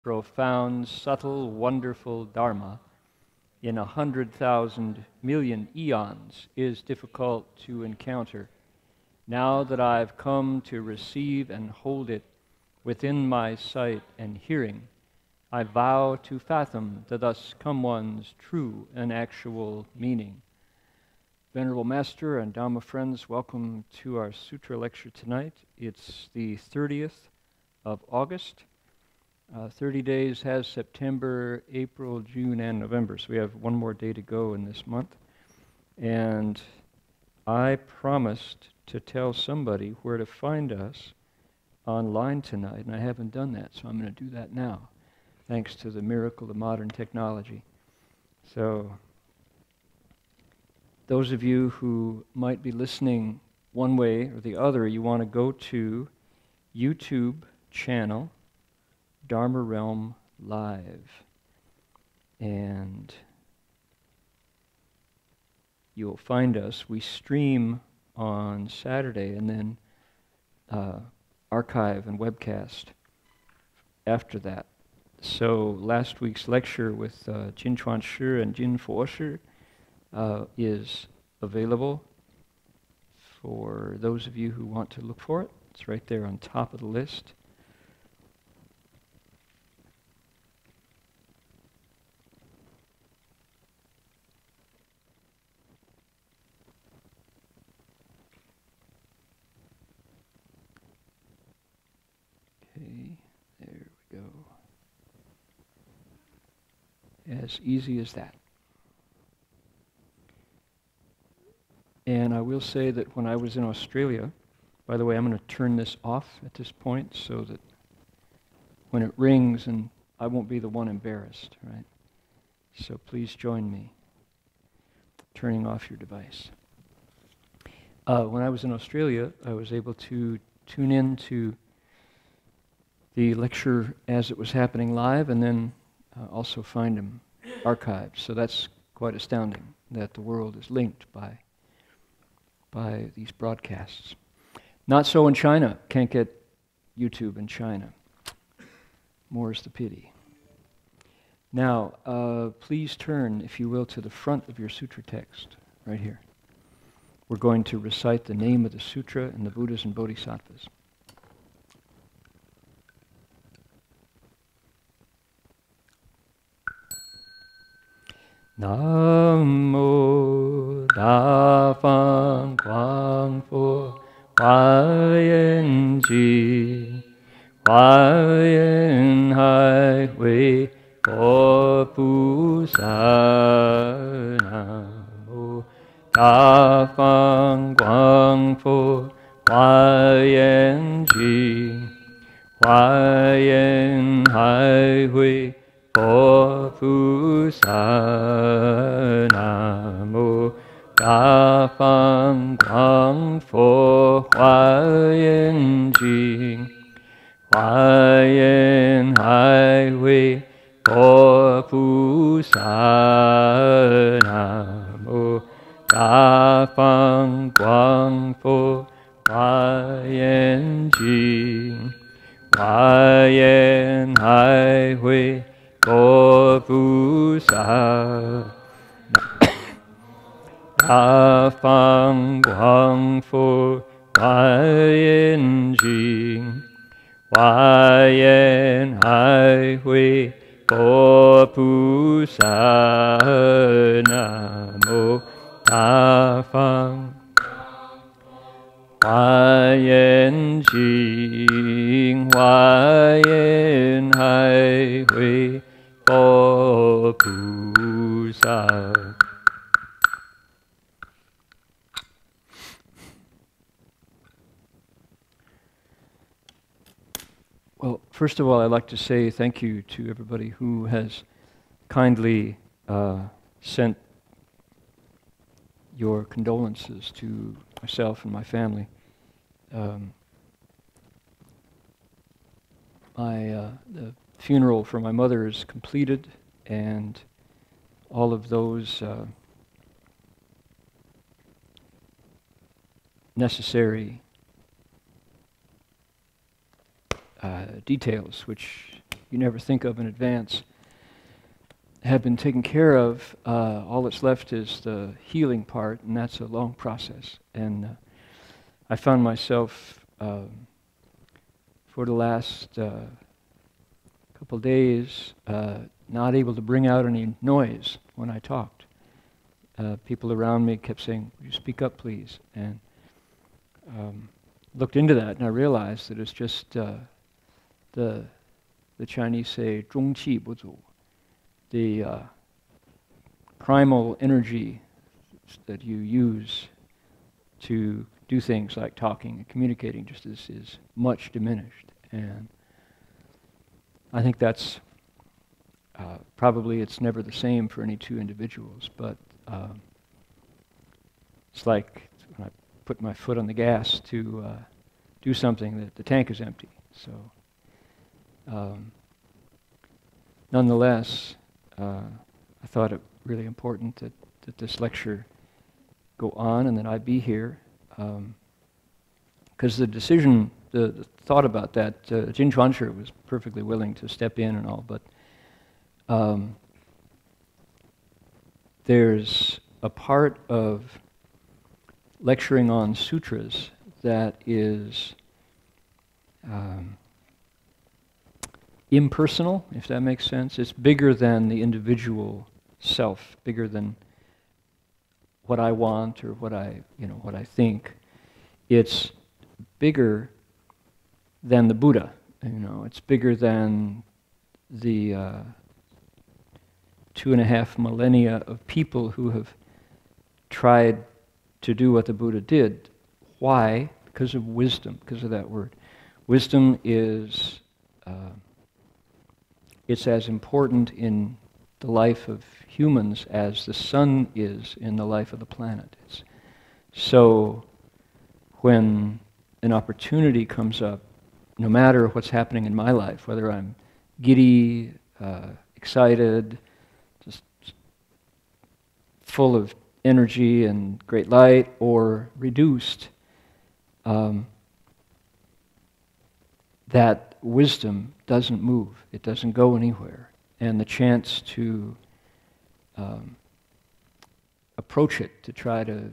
profound, subtle, wonderful Dharma in 100,000 million eons is difficult to encounter. Now that I've come to receive and hold it within my sight and hearing, I vow to fathom the thus come one's true and actual meaning. Venerable Master and Dhamma friends, welcome to our Sutra lecture tonight. It's the 30th of August. 30 days has September, April, June, and November, so we have one more day to go in this month. And I promised to tell somebody where to find us online tonight, and I haven't done that, so I'm going to do that now, thanks to the miracle of modern technology. So, those of you who might be listening one way or the other, you want to go to YouTube channel Dharma Realm Live, and you'll find us. We stream on Saturday and then archive and webcast after that. So last week's lecture with Jin Chuan Shi and Jin Fo Shi is available for those of you who want to look for it. It's right there on top of the list. Okay, there we go. As easy as that. And I will say that when I was in Australia, by the way, I'm going to turn this off at this point so that when it rings, and I won't be the one embarrassed, right? So please join me turning off your device. When I was in Australia, I was able to tune in to the lecture as it was happening live, and then also find them archived. So that's quite astounding that the world is linked by these broadcasts. Not so in China. Can't get YouTube in China. More's the pity. Now, please turn, if you will, to the front of your sutra text, right here. We're going to recite the name of the sutra and the Buddhas and Bodhisattvas. Namo Da-Fang Quang Pho Huayan Ji Huayan Hai Hui Bo Pu Sa Namo Da-Fang Quang Pho Huayan Ji Huayan Hai Hui Bo Pu Sa Namo Da-Fang Quang Pho Huayan Ji Huayan Hai Hui Bo Pu Sa Namo Da-Fang Quang Pho Huayan Ji Huayan Hai Hui Bo Pu Sa Da-Fang Quang Pho Huayan Ji Huayan Hai Hui Bo Pu Sa Namo Da-Fang Huayan Ji Huayan Hai Hui Bo Pu Sa. Well, first of all, I'd like to say thank you to everybody who has kindly sent your condolences to myself and my family. The funeral for my mother is completed, and all of those necessary details which you never think of in advance have been taken care of. All that's left is the healing part, and that's a long process. And I found myself for the last couple days not able to bring out any noise when I talked. People around me kept saying, "Would you speak up, please?" And looked into that, and I realized that it's just the Chinese say 中气不足, the primal energy that you use to do things like talking and communicating just is much diminished. And I think that's probably it's never the same for any two individuals, but it's like when I put my foot on the gas to do something, that the tank is empty. So nonetheless, I thought it really important that this lecture go on and that I be here, because the decision, the thought about that, Jin Chuansher was perfectly willing to step in and all, but there's a part of lecturing on sutras that is impersonal, if that makes sense. It's bigger than the individual self, bigger than what I want or what I think. It's bigger than the Buddha. It's bigger than the 2.5 millennia of people who have tried to do what the Buddha did. Why? Because of wisdom, because of that word. Wisdom is it's as important in the life of humans as the sun is in the life of the planet. So when an opportunity comes up, no matter what's happening in my life, whether I'm giddy, excited, just full of energy and great light, or reduced, that wisdom doesn't move. It doesn't go anywhere. And the chance to approach it, to try to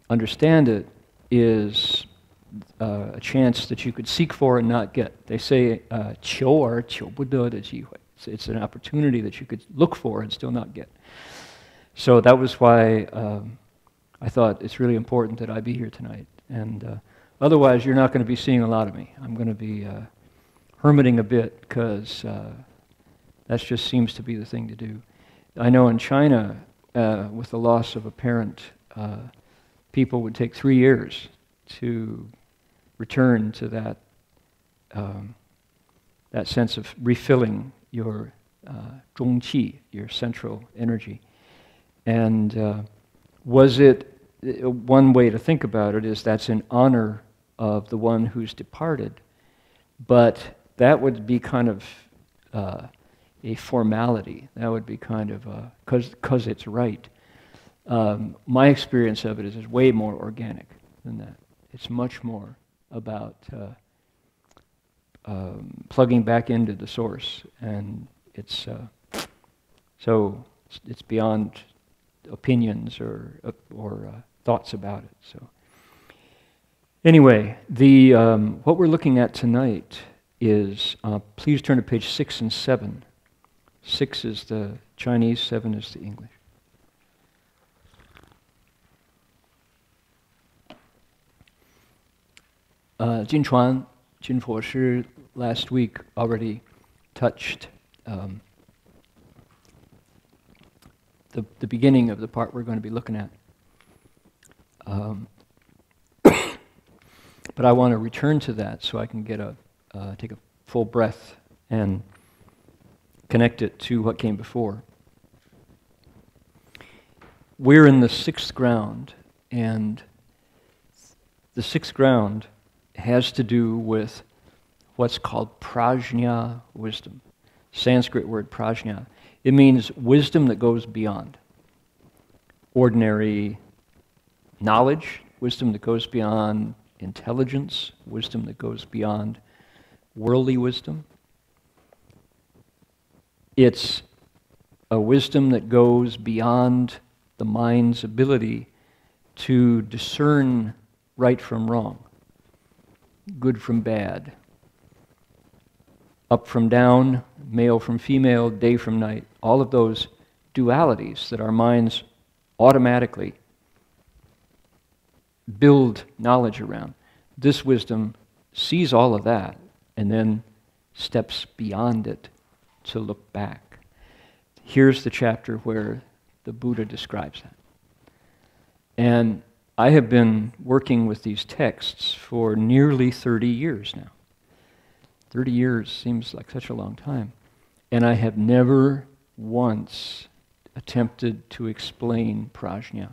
understand it, is a chance that you could seek for and not get. They say, 求而求不得的机会. It's an opportunity that you could look for and still not get. So that was why I thought it's really important that I be here tonight. And otherwise, you're not going to be seeing a lot of me. I'm going to be hermiting a bit, because that just seems to be the thing to do. I know in China, with the loss of a parent, people would take 3 years to return to that that sense of refilling your 中气, your central energy. And one way to think about it is that's in honor of the one who's departed, but that would be kind of a formality. That would be kind of because it's right. My experience of it is way more organic than that. It's much more about plugging back into the source, and it's beyond opinions or thoughts about it. So anyway, what we're looking at tonight is, please turn to page 6 and 7. 6 is the Chinese, 7 is the English. Jin Chuan, Jin Fo Shi last week already touched the beginning of the part we're going to be looking at. But I want to return to that so I can get take a full breath and connect it to what came before. We're in the 6th ground, and the 6th ground has to do with what's called prajna wisdom. Sanskrit word prajna. It means wisdom that goes beyond ordinary knowledge, wisdom that goes beyond intelligence, wisdom that goes beyond worldly wisdom. It's a wisdom that goes beyond the mind's ability to discern right from wrong, good from bad, up from down, male from female, day from night, all of those dualities that our minds automatically build knowledge around. This wisdom sees all of that and then steps beyond it to look back. Here's the chapter where the Buddha describes that. And I have been working with these texts for nearly 30 years now. 30 years seems like such a long time. And I have never once attempted to explain prajna.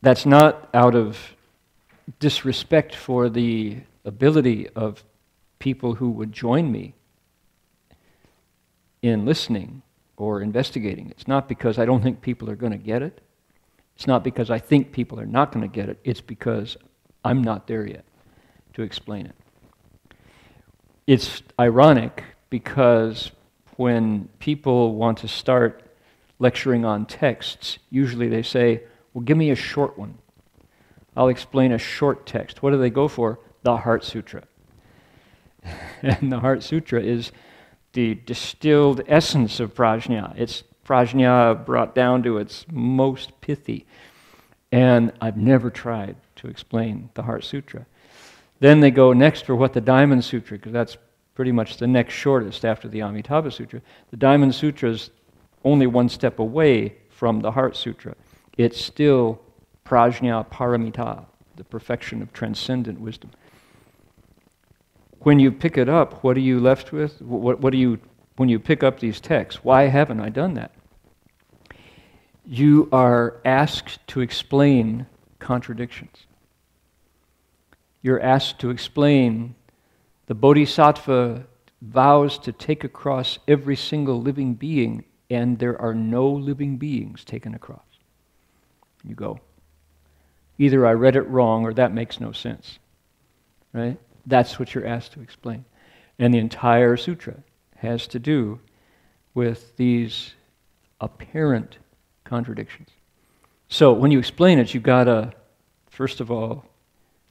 That's not out of disrespect for the ability of people who would join me in listening or investigating. It's not because I don't think people are going to get it. It's not because I think people are not going to get it. It's because I'm not there yet to explain it. It's ironic because when people want to start lecturing on texts, usually they say, well, give me a short one. I'll explain a short text. What do they go for? The Heart Sutra. And the Heart Sutra is the distilled essence of prajna. It's prajna brought down to its most pithy. And I've never tried to explain the Heart Sutra. Then they go next for what the Diamond Sutra, because that's pretty much the next shortest after the Amitabha Sutra. The Diamond Sutra is only one step away from the Heart Sutra. It's still prajna paramita, the perfection of transcendent wisdom. When you pick it up, what are you left with? What do you, when you pick up these texts, why haven't I done that? You are asked to explain contradictions. You're asked to explain the bodhisattva vows to take across every single living being, and there are no living beings taken across. You go, either I read it wrong or that makes no sense, right? That's what you're asked to explain. And the entire sutra has to do with these apparent contradictions. So when you explain it, you've got to, first of all,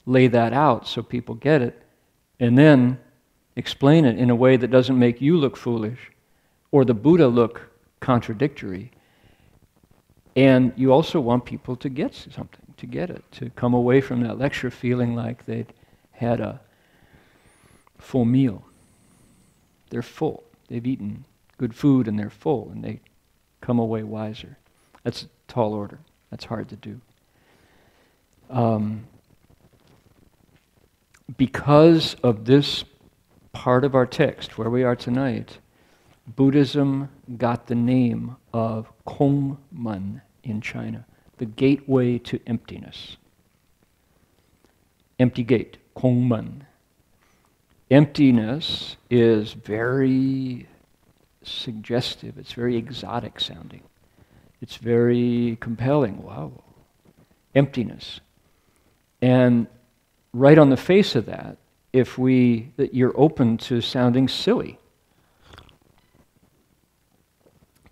lay that out so people get it, and then explain it in a way that doesn't make you look foolish or the Buddha look contradictory. And you also want people to get something, to get it, to come away from that lecture feeling like they'd had a full meal. They're full. They've eaten good food and they're full, and they come away wiser. That's a tall order. That's hard to do. Because of this part of our text, where we are tonight, Buddhism got the name of Kongmen in China, the gateway to emptiness. Empty gate, Kongmen. Emptiness is very suggestive. It's very exotic sounding. It's very compelling. Wow. Emptiness. And right on the face of that, that you're open to sounding silly.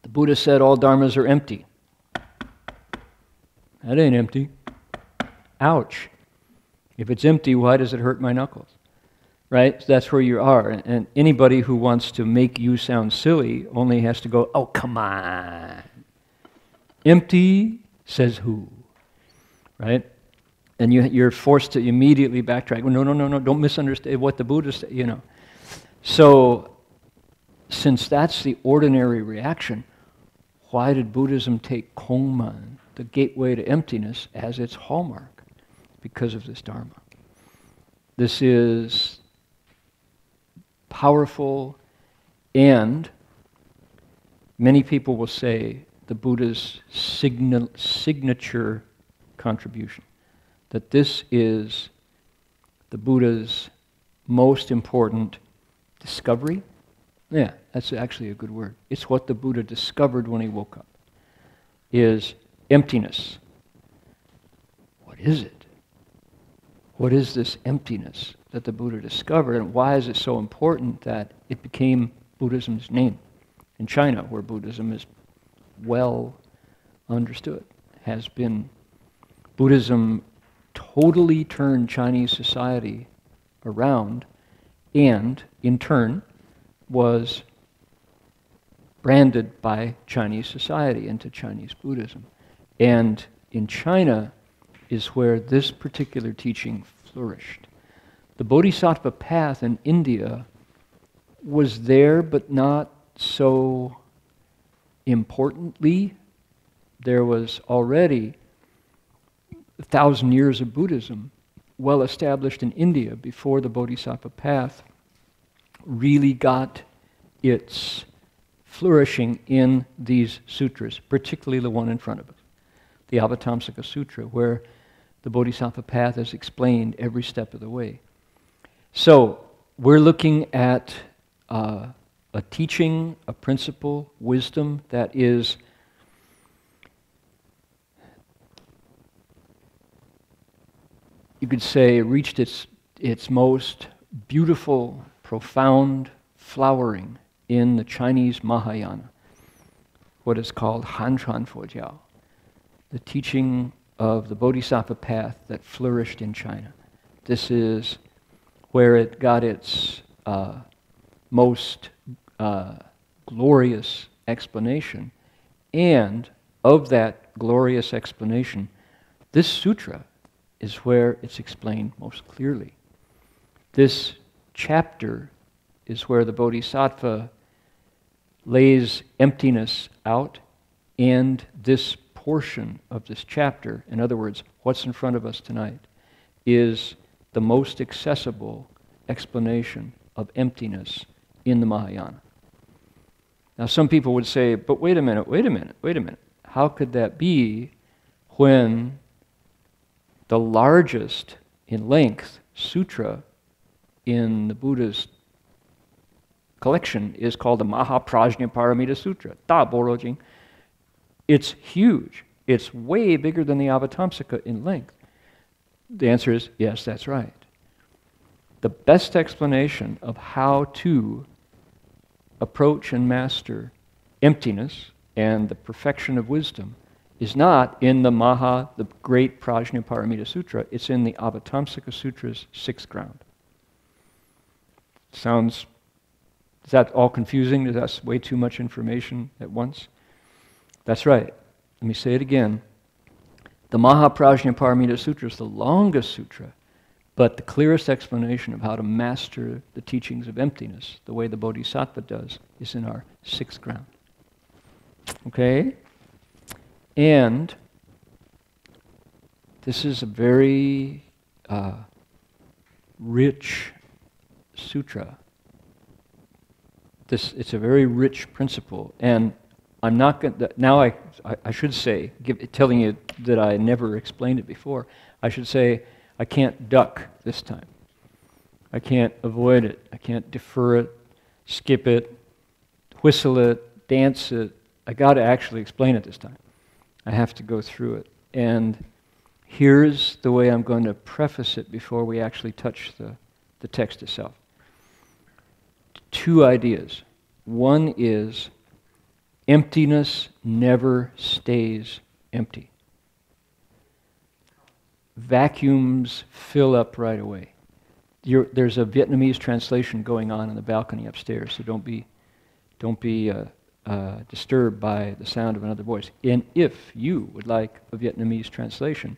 The Buddha said all dharmas are empty. That ain't empty. Ouch. If it's empty, why does it hurt my knuckles? Right? That's where you are. And anybody who wants to make you sound silly only has to go, oh, come on. Empty, says who? Right? And you're forced to immediately backtrack. No, don't misunderstand what the Buddha said, you know. So, since that's the ordinary reaction, why did Buddhism take Kongmen, the gateway to emptiness, as its hallmark? Because of this Dharma. This is powerful, and many people will say the Buddha's signature contribution. That this is the Buddha's most important discovery. Yeah, that's actually a good word. It's what the Buddha discovered when he woke up, is emptiness. What is it? What is this emptiness that the Buddha discovered, and why is it so important that it became Buddhism's name in China, where Buddhism is well understood, has been. Buddhism totally turned Chinese society around, and in turn was branded by Chinese society into Chinese Buddhism. And in China is where this particular teaching flourished. The Bodhisattva path in India was there, but not so importantly. There was already 1,000 years of Buddhism well established in India before the Bodhisattva path really got its flourishing in these sutras, particularly the one in front of us, the Avatamsaka Sutra, where the Bodhisattva path is explained every step of the way. So we're looking at a teaching, a principle, wisdom that is you could say reached its most beautiful, profound flowering in the Chinese Mahayana, what is called Hanchuan Fojiao, the teaching of the Bodhisattva path that flourished in China. This is where it got its most glorious explanation, and of that glorious explanation, this sutra is where it's explained most clearly. This chapter is where the Bodhisattva lays emptiness out, and this portion of this chapter, in other words, what's in front of us tonight, is the most accessible explanation of emptiness in the Mahayana. Now some people would say, but wait a minute. How could that be when the largest in length sutra in the Buddha's collection is called the Mahaprajnaparamita Sutra, Da Borojing. It's huge. It's way bigger than the Avatamsaka in length. The answer is yes, that's right. The best explanation of how to approach and master emptiness and the perfection of wisdom is not in the great Prajnaparamita Sutra, it's in the Avatamsaka Sutra's sixth ground. Is that all confusing? Is that way too much information at once? That's right. Let me say it again. The Mahaprajnaparamita Sutra is the longest sutra, but the clearest explanation of how to master the teachings of emptiness, the way the Bodhisattva does, is in our sixth ground. Okay? And this is a very rich sutra. It's a very rich principle, and I'm not going to, now I should say, telling you that I never explained it before, I should say I can't duck this time. I can't avoid it. I can't defer it, skip it, whistle it, dance it. I got to actually explain it this time. I have to go through it. And here's the way I'm going to preface it before we actually touch the text itself. Two ideas. One is emptiness never stays empty. Vacuums fill up right away. There's a Vietnamese translation going on in the balcony upstairs, so don't be disturbed by the sound of another voice. And if you would like a Vietnamese translation,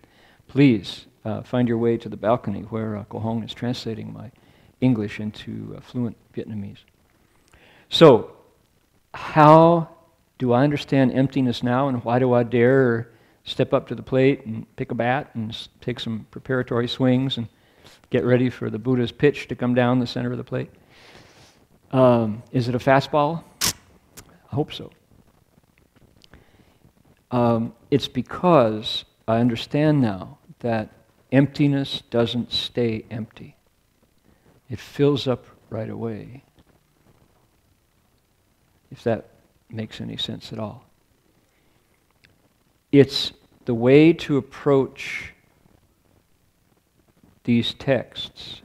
please find your way to the balcony where Ko Hong is translating my English into fluent Vietnamese. So, how do I understand emptiness now, and why do I dare step up to the plate and pick a bat and take some preparatory swings and get ready for the Buddha's pitch to come down the center of the plate? Is it a fastball? I hope so. It's because I understand now that emptiness doesn't stay empty. It fills up right away, if that makes any sense at all. It's the way to approach these texts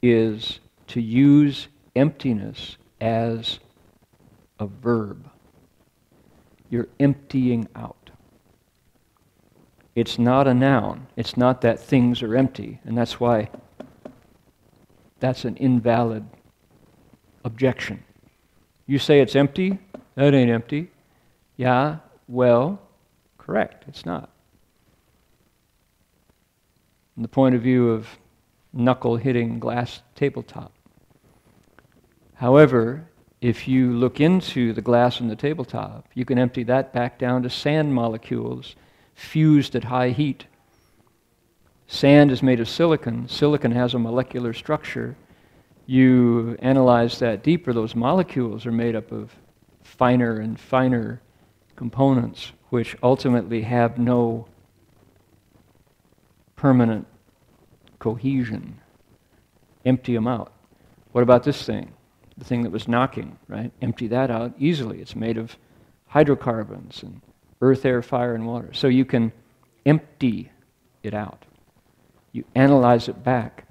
is to use emptiness as a verb. You're emptying out. It's not a noun. It's not that things are empty, and that's why that's an invalid objection. You say it's empty? That ain't empty. Yeah, well, correct, it's not. From the point of view of knuckle-hitting glass tabletop. However, if you look into the glass on the tabletop, you can empty that back down to sand molecules fused at high heat. Sand is made of silicon. Silicon has a molecular structure. You analyze that deeper, those molecules are made up of finer and finer components, which ultimately have no permanent cohesion. Empty them out. What about this thing? The thing that was knocking, right? Empty that out easily. It's made of hydrocarbons and earth, air, fire, and water. So you can empty it out. You analyze it back.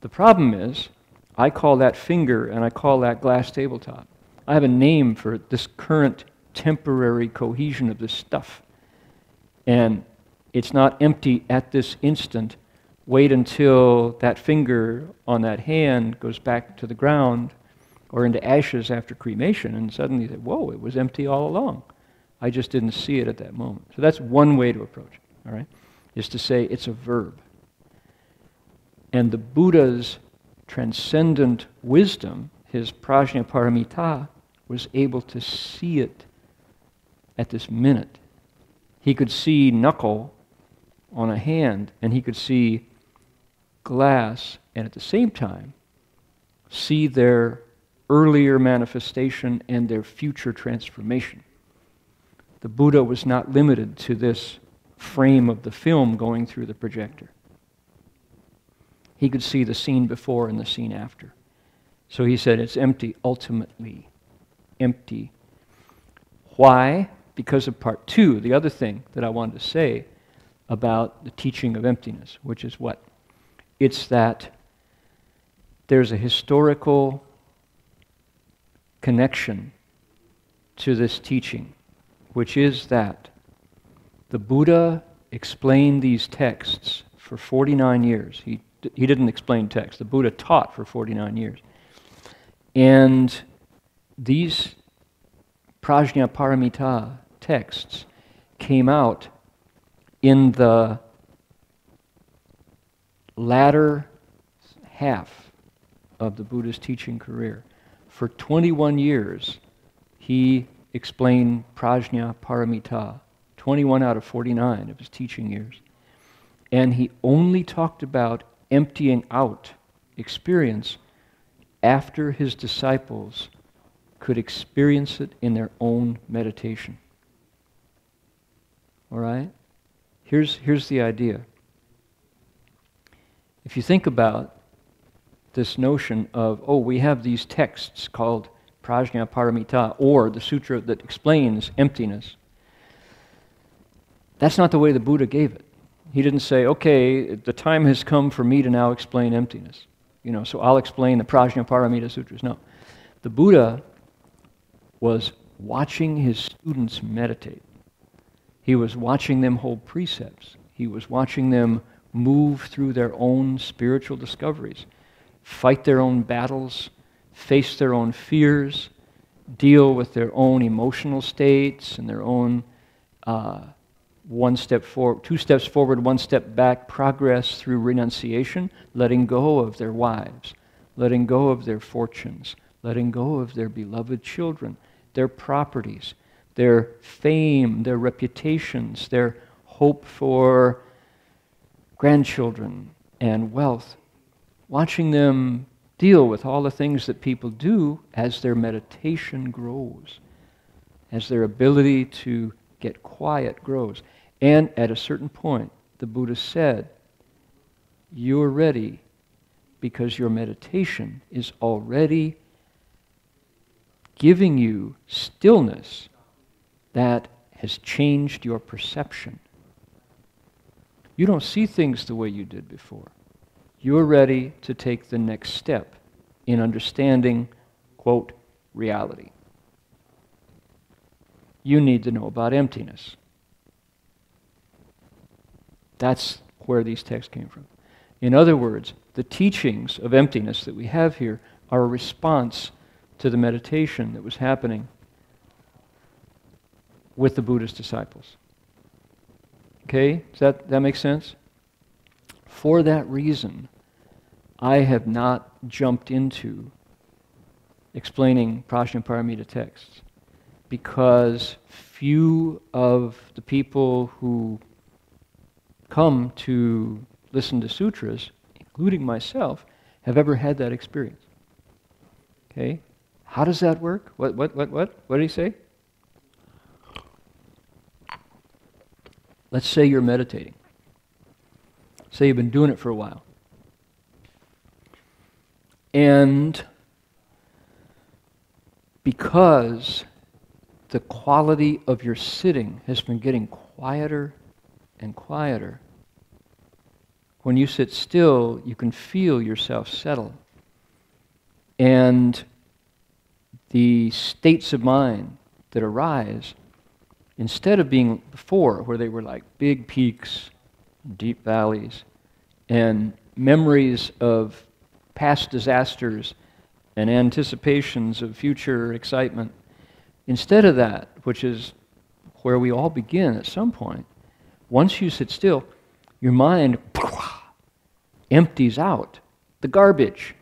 The problem is, I call that finger and I call that glass tabletop. I have a name for this current temporary cohesion of this stuff. And it's not empty at this instant. Wait until that finger on that hand goes back to the ground or into ashes after cremation, and suddenly you say, whoa, it was empty all along. I just didn't see it at that moment. So that's one way to approach it, all right, is to say it's a verb. And the Buddha's transcendent wisdom, his prajnaparamita, was able to see it at this minute. He could see knuckle on a hand, and he could see glass, and at the same time, see their earlier manifestation and their future transformation. The Buddha was not limited to this frame of the film going through the projector. He could see the scene before and the scene after. So he said it's empty, ultimately empty. Why? Because of part two, the other thing that I wanted to say about the teaching of emptiness, which is what? It's that there's a historical connection to this teaching, which is that the Buddha explained these texts for 49 years. He didn't explain text. The Buddha taught for 49 years. And these prajnaparamita texts came out in the latter half of the Buddha's teaching career. For 21 years, he explained prajnaparamita, 21 out of 49 of his teaching years. And he only talked about emptying out experience after his disciples could experience it in their own meditation. All right? Here's the idea. If you think about this notion of, oh, we have these texts called prajnaparamita, or the sutra that explains emptiness. That's not the way the Buddha gave it. He didn't say, okay, the time has come for me to now explain emptiness. So I'll explain the Prajnaparamita Sutras. No. The Buddha was watching his students meditate. He was watching them hold precepts. He was watching them move through their own spiritual discoveries, fight their own battles, face their own fears, deal with their own emotional states and their own one step forward, two steps forward, one step back, progress through renunciation, letting go of their wives, letting go of their fortunes, letting go of their beloved children, their properties, their fame, their reputations, their hope for grandchildren and wealth, watching them deal with all the things that people do as their meditation grows, as their ability to get quiet grows. And at a certain point, the Buddha said, you're ready because your meditation is already giving you stillness that has changed your perception. You don't see things the way you did before. you're ready to take the next step in understanding, quote, reality. You need to know about emptiness. That's where these texts came from. In other words, the teachings of emptiness that we have here are a response to the meditation that was happening with the Buddhist disciples. Okay? Does that make sense? For that reason, I have not jumped into explaining Prajnaparamita texts, because few of the people who come to listen to sutras, including myself, have ever had that experience. Okay? How does that work? What did he say? Let's say you're meditating. Say you've been doing it for a while. And because the quality of your sitting has been getting quieter and quieter, when you sit still, you can feel yourself settle. And the states of mind that arise, instead of being before, where they were like big peaks, deep valleys, and memories of past disasters and anticipations of future excitement, instead of that, which is where we all begin at some point, once you sit still, your mind empties out the garbage.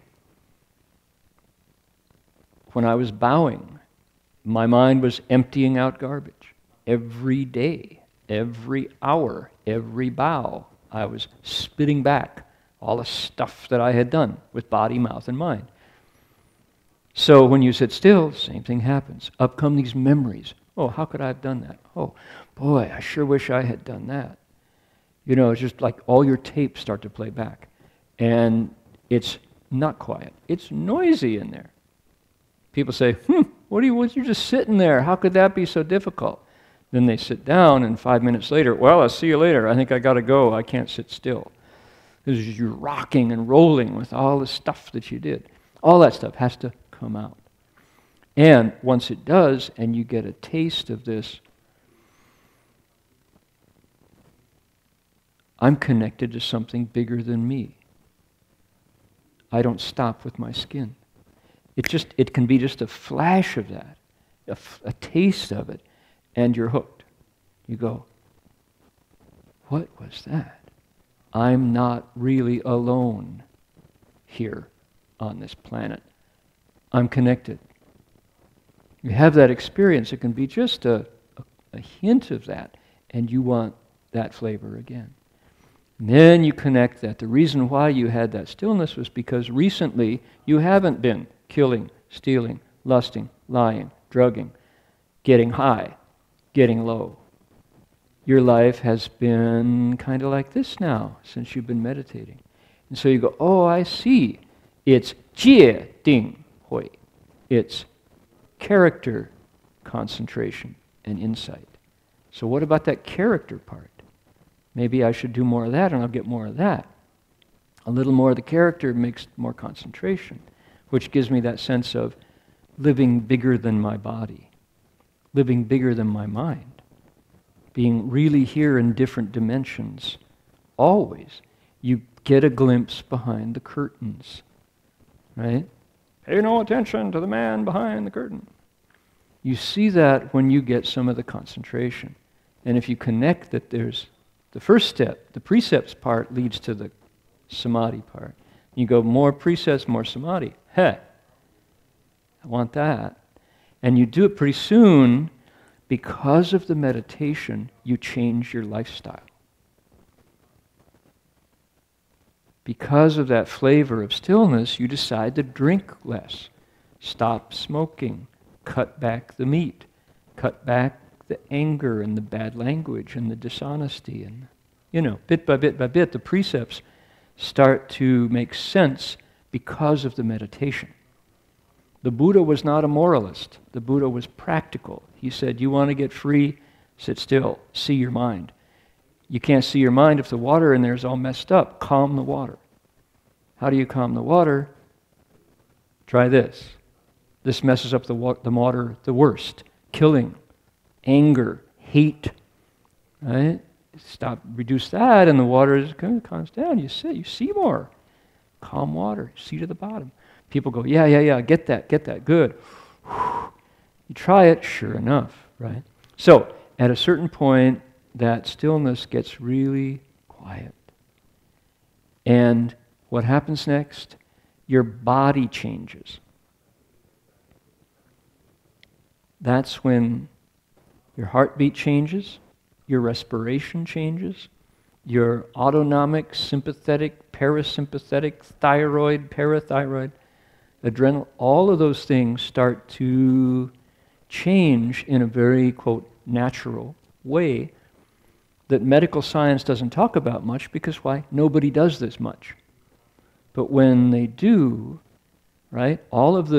When I was bowing, my mind was emptying out garbage. Every day, every hour, every bow, I was spitting back all the stuff that I had done with body, mouth, and mind. So when you sit still, same thing happens. Up come these memories. Oh, how could I have done that? Oh, boy, I sure wish I had done that. You know, it's just like all your tapes start to play back. And it's not quiet. It's noisy in there. People say, you're just sitting there. How could that be so difficult? Then they sit down, and 5 minutes later, well, I'll see you later. I think I got to go. I can't sit still. Because you're rocking and rolling with all the stuff that you did. All that stuff has to come out. And once it does, and you get a taste of this, I'm connected to something bigger than me. I don't stop with my skin. It can be just a flash of that, a taste of it, and you're hooked. You go, what was that? I'm not really alone here on this planet. I'm connected. You have that experience. It can be just a hint of that, and you want that flavor again. And then you connect that. The reason why you had that stillness was because recently you haven't been killing, stealing, lusting, lying, drugging, getting high, getting low. Your life has been kind of like this now since you've been meditating. And so you go, oh, I see. It's jie ding hui. It's character concentration and insight. So what about that character part? Maybe I should do more of that and I'll get more of that. A little more of the character makes more concentration, which gives me that sense of living bigger than my body, living bigger than my mind, being really here in different dimensions. Always. You get a glimpse behind the curtains, right? Pay no attention to the man behind the curtain. You see that when you get some of the concentration. And if you connect that there's the first step, the precepts part leads to the samadhi part. You go more precepts, more samadhi. I want that. And you do it pretty soon. Because of the meditation, you change your lifestyle. Because of that flavor of stillness, you decide to drink less, stop smoking, cut back the meat, cut back the anger and the bad language and the dishonesty. And, bit by bit by bit, the precepts start to make sense because of the meditation. The Buddha was not a moralist. The Buddha was practical. He said, you want to get free? Sit still. See your mind. You can't see your mind if the water in there is all messed up. Calm the water. How do you calm the water? Try this. This messes up the water the worst. Killing, anger, hate, right? Reduce that, and the water calms down. You see more. Calm water, see to the bottom. People go, yeah, get that, good. You try it, sure enough, right? So, at a certain point, that stillness gets really quiet. And what happens next? Your body changes. That's when your heartbeat changes, your respiration changes, your autonomic, sympathetic, parasympathetic, thyroid, parathyroid, adrenal, all of those things start to change in a very, quote, natural way that medical science doesn't talk about much because why? Nobody does this much. But when they do, right, all of the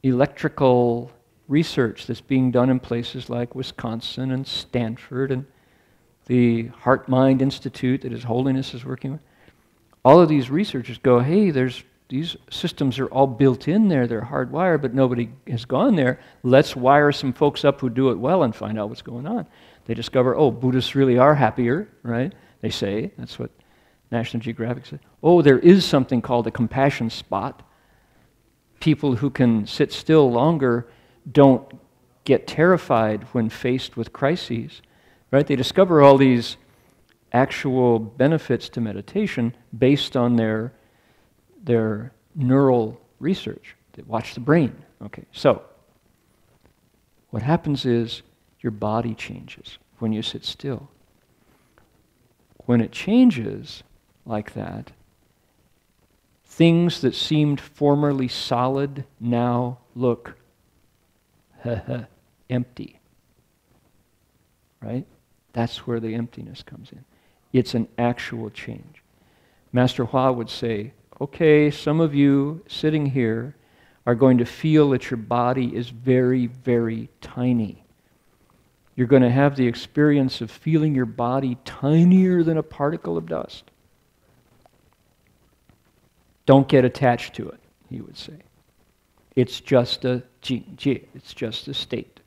electrical research that's being done in places like Wisconsin and Stanford and the Heart-Mind Institute that His Holiness is working with, all of these researchers go, hey, these systems are all built in there, they're hardwired, but nobody has gone there. Let's wire some folks up who do it well and find out what's going on. They discover, oh, Buddhists really are happier, right? They say, that's what National Geographic said. Oh, there is something called a compassion spot. People who can sit still longer don't get terrified when faced with crises, right? They discover all these actual benefits to meditation based on their neural research. They watch the brain. Okay, so what happens is your body changes when you sit still. When it changes like that, things that seemed formerly solid now look empty. Right? That's where the emptiness comes in. It's an actual change. Master Hua would say, okay, some of you sitting here are going to feel that your body is very, very tiny. You're going to have the experience of feeling your body tinier than a particle of dust. Don't get attached to it, he would say. It's just a jing-jie, it's just a state.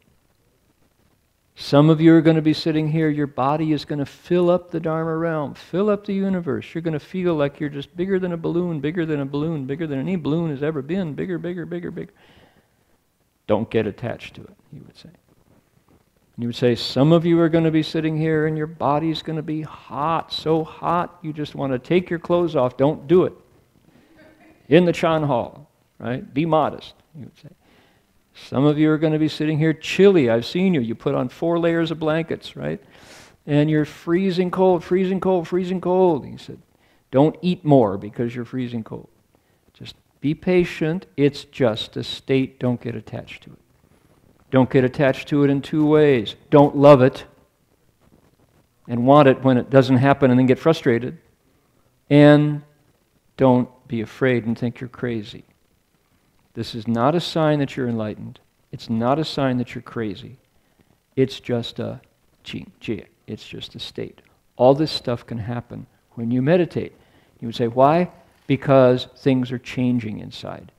Some of you are going to be sitting here, your body is going to fill up the Dharma realm, fill up the universe. You're going to feel like you're just bigger than a balloon, bigger than a balloon, bigger than any balloon has ever been, bigger, bigger, bigger, bigger. Don't get attached to it, he would say. And he would say, some of you are going to be sitting here and your body's going to be hot, so hot you just want to take your clothes off. Don't do it. In the Chan Hall, right? Be modest, he would say. Some of you are going to be sitting here chilly. I've seen you. You put on 4 layers of blankets, right? And you're freezing cold, freezing cold, freezing cold. He said, don't eat more because you're freezing cold. Just be patient. It's just a state. Don't get attached to it. Don't get attached to it in 2 ways. Don't love it and want it when it doesn't happen and then get frustrated. And don't be afraid and think you're crazy. This is not a sign that you're enlightened. It's not a sign that you're crazy. It's just a jing-jie. It's just a state. All this stuff can happen when you meditate. You would say, why? Because things are changing inside.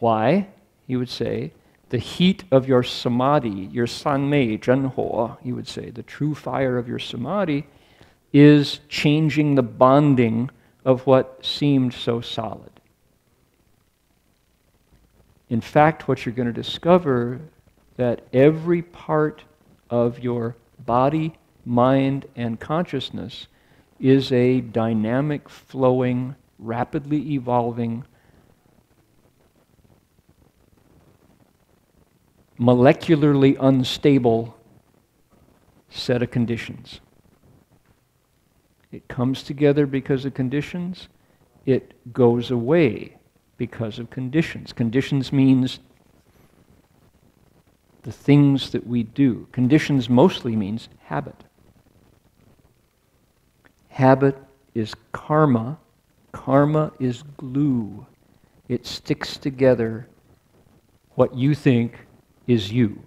Why? He would say, the heat of your samadhi, your sanmei zhenhuo, he would say, the true fire of your samadhi is changing the bonding of what seemed so solid. In fact, what you're going to discover that every part of your body, mind, and consciousness is a dynamic, flowing, rapidly evolving, molecularly unstable set of conditions. It comes together because of conditions. It goes away because of conditions. Conditions means the things that we do. Conditions mostly means habit. Habit is karma. Karma is glue. It sticks together what you think is you.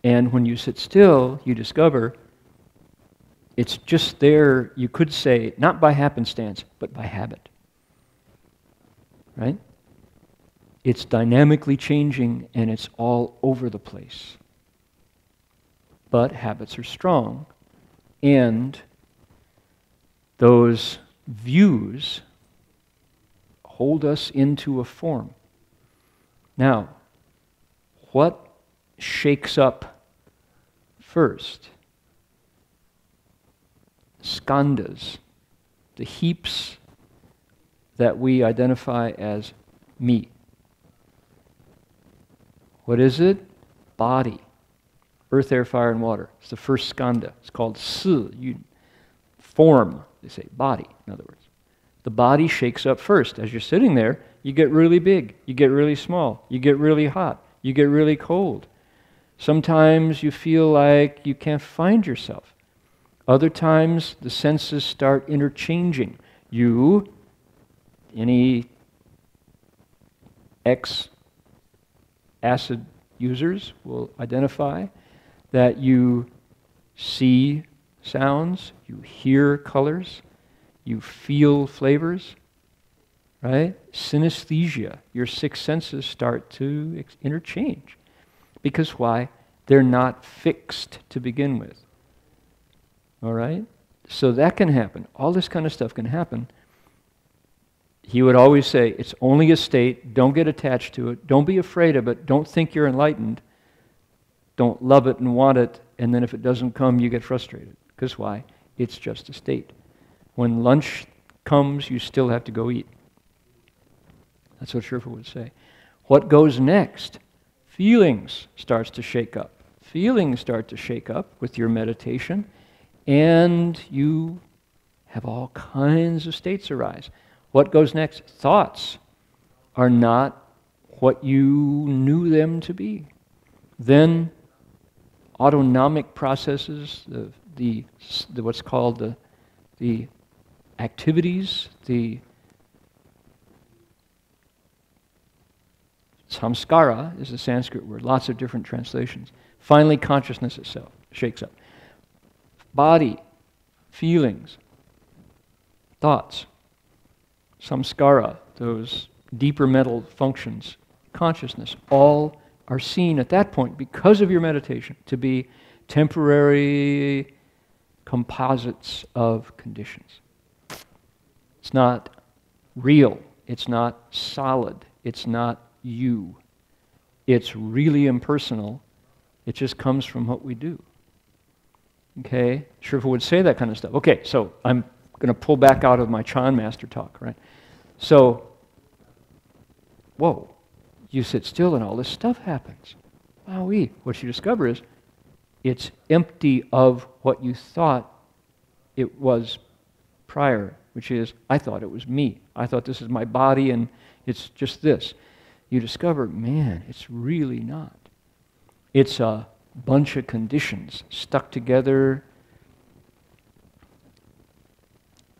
And when you sit still, you discover It's just there, you could say, not by happenstance, but by habit. Right? It's dynamically changing and it's all over the place. But habits are strong, and those views hold us into a form. Now, what shakes up first? Skandhas, the heaps that we identify as me. What is it? Body. Earth, air, fire, and water. It's the first skandha. It's called si. Form, they say. Body, in other words. The body shakes up first. As you're sitting there, you get really big. You get really small. You get really hot. You get really cold. Sometimes you feel like you can't find yourself. Other times, the senses start interchanging. You, any ex-acid users will identify that you see sounds, you hear colors, you feel flavors, right? Synesthesia, your six senses start to interchange. Because why? They're not fixed to begin with. All right? So that can happen. All this kind of stuff can happen. He would always say, it's only a state, don't get attached to it, don't be afraid of it, don't think you're enlightened, don't love it and want it, and then if it doesn't come, you get frustrated. Because why? It's just a state. When lunch comes, you still have to go eat. That's what Shifu would say. What goes next? Feelings starts to shake up. Feelings start to shake up with your meditation, and you have all kinds of states arise. What goes next? Thoughts are not what you knew them to be. Then autonomic processes, the what's called the activities, the samskara is a Sanskrit word, lots of different translations. Finally, consciousness itself shakes up. Body, feelings, thoughts, samskara, those deeper mental functions, consciousness, all are seen at that point, because of your meditation, to be temporary composites of conditions. It's not real. It's not solid. It's not you. It's really impersonal. It just comes from what we do. Okay? Shifu would say that kind of stuff. Okay, so I'm going to pull back out of my Chan Master talk, right? So, whoa, you sit still and all this stuff happens. Wowee. What you discover is it's empty of what you thought it was prior, which is, I thought it was me. I thought this is my body and it's just this. You discover, man, it's really not. It's a bunch of conditions stuck together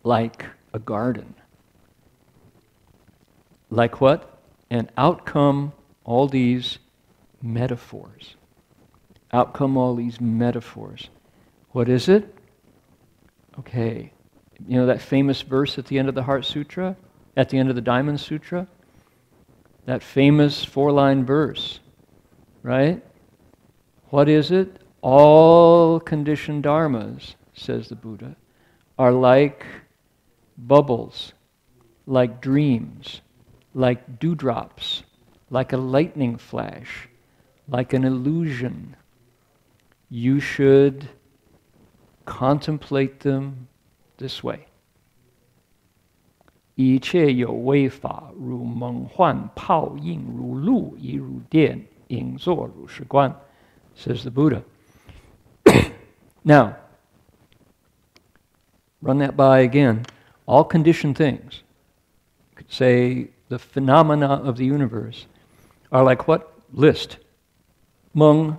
like a garden. Like what? And out come all these metaphors. Out come all these metaphors. What is it? Okay. You know that famous verse at the end of the Heart Sutra? At the end of the Diamond Sutra? That famous 4-line verse, right? What is it? All conditioned dharmas, says the Buddha, are like bubbles, like dreams, like dewdrops, like a lightning flash, like an illusion. You should contemplate them this way. 一切有为法，如梦幻泡影，如露亦如电，应作如是观, says the Buddha. Now, run that by again. All conditioned things, you could say the phenomena of the universe, are like what? List. Meng,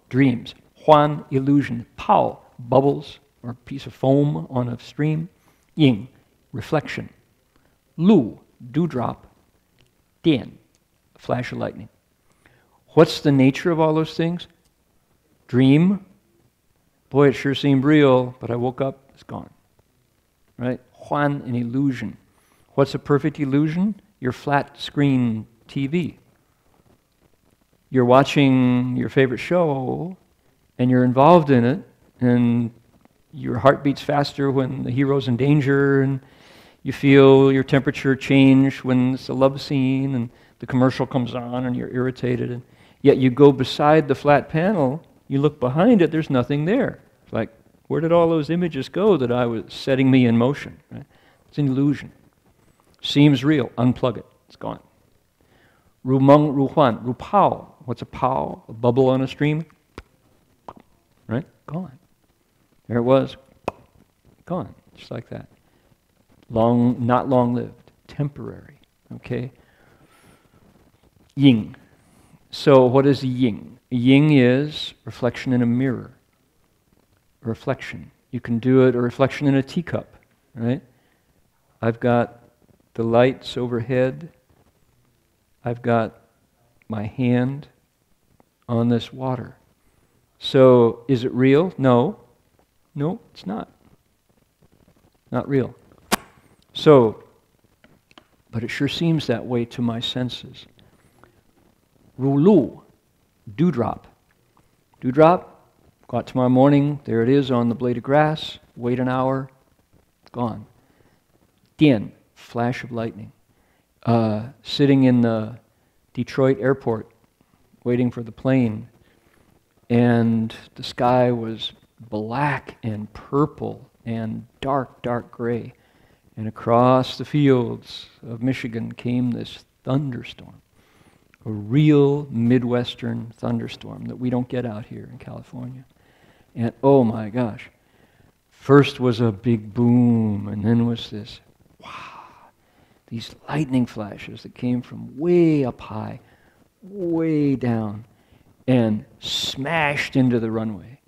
dreams. Huan, illusion. Pao, bubbles, or piece of foam on a stream. Ying, reflection. Lu, dewdrop. Dian, flash of lightning. What's the nature of all those things? Dream, Boy, it sure seemed real, but I woke up, it's gone. Right? Huan, an illusion. What's a perfect illusion? Your flat screen TV. You're watching your favorite show, and you're involved in it, and your heart beats faster when the hero's in danger, and you feel your temperature change when it's a love scene, and the commercial comes on, and you're irritated. And yet you go beside the flat panel, you look behind it, there's nothing there. It's like, where did all those images go that I was setting me in motion? Right? It's an illusion. Seems real. Unplug it. It's gone. Ru meng, ru huan, ru pao. What's a pao? A bubble on a stream? Right? Gone. There it was. Gone. Just like that. Not long-lived. Temporary. Okay? Ying. So what is ying? Ying is reflection in a mirror. A reflection. You can do it, a reflection in a teacup. Right? I've got the lights overhead. I've got my hand on this water. So, is it real? No. No, it's not. Not real. So, but it sure seems that way to my senses. Rulu, dewdrop. Dewdrop, go out tomorrow morning, there it is on the blade of grass, wait an hour, gone. Dian, flash of lightning. Sitting in the Detroit airport, waiting for the plane, and the sky was black and purple and dark, dark gray. And across the fields of Michigan came this thunderstorm, a real Midwestern thunderstorm that we don't get out here in California. And oh my gosh, first was a big boom, and then was this, wow, these lightning flashes that came from way up high, way down, and smashed into the runway.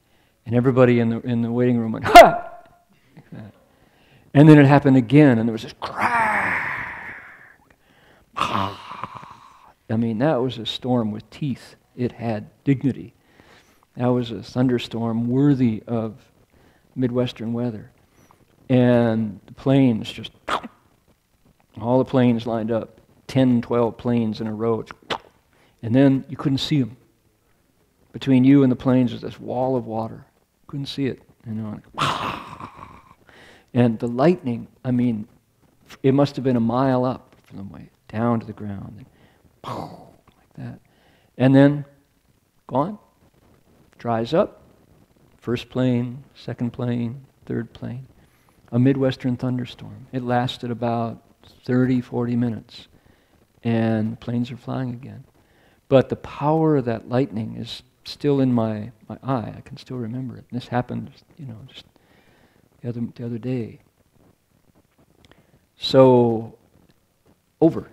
And everybody in the waiting room went, ha! Like that. And then it happened again, and there was this crack. I mean, that was a storm with teeth. It had dignity. That was a thunderstorm worthy of Midwestern weather. And the planes just, all the planes lined up, 10, 12 planes in a row. And then you couldn't see them. Between you and the planes was this wall of water. Couldn't see it. You know. And the lightning, I mean, it must have been a mile up from the way down to the ground. And like that. And then, gone. Dries up. First plane, second plane, third plane. A Midwestern thunderstorm. It lasted about 30, 40 minutes. And planes are flying again. But the power of that lightning is still in my eye. I can still remember it. And this happened, you know, just the other day. So, over.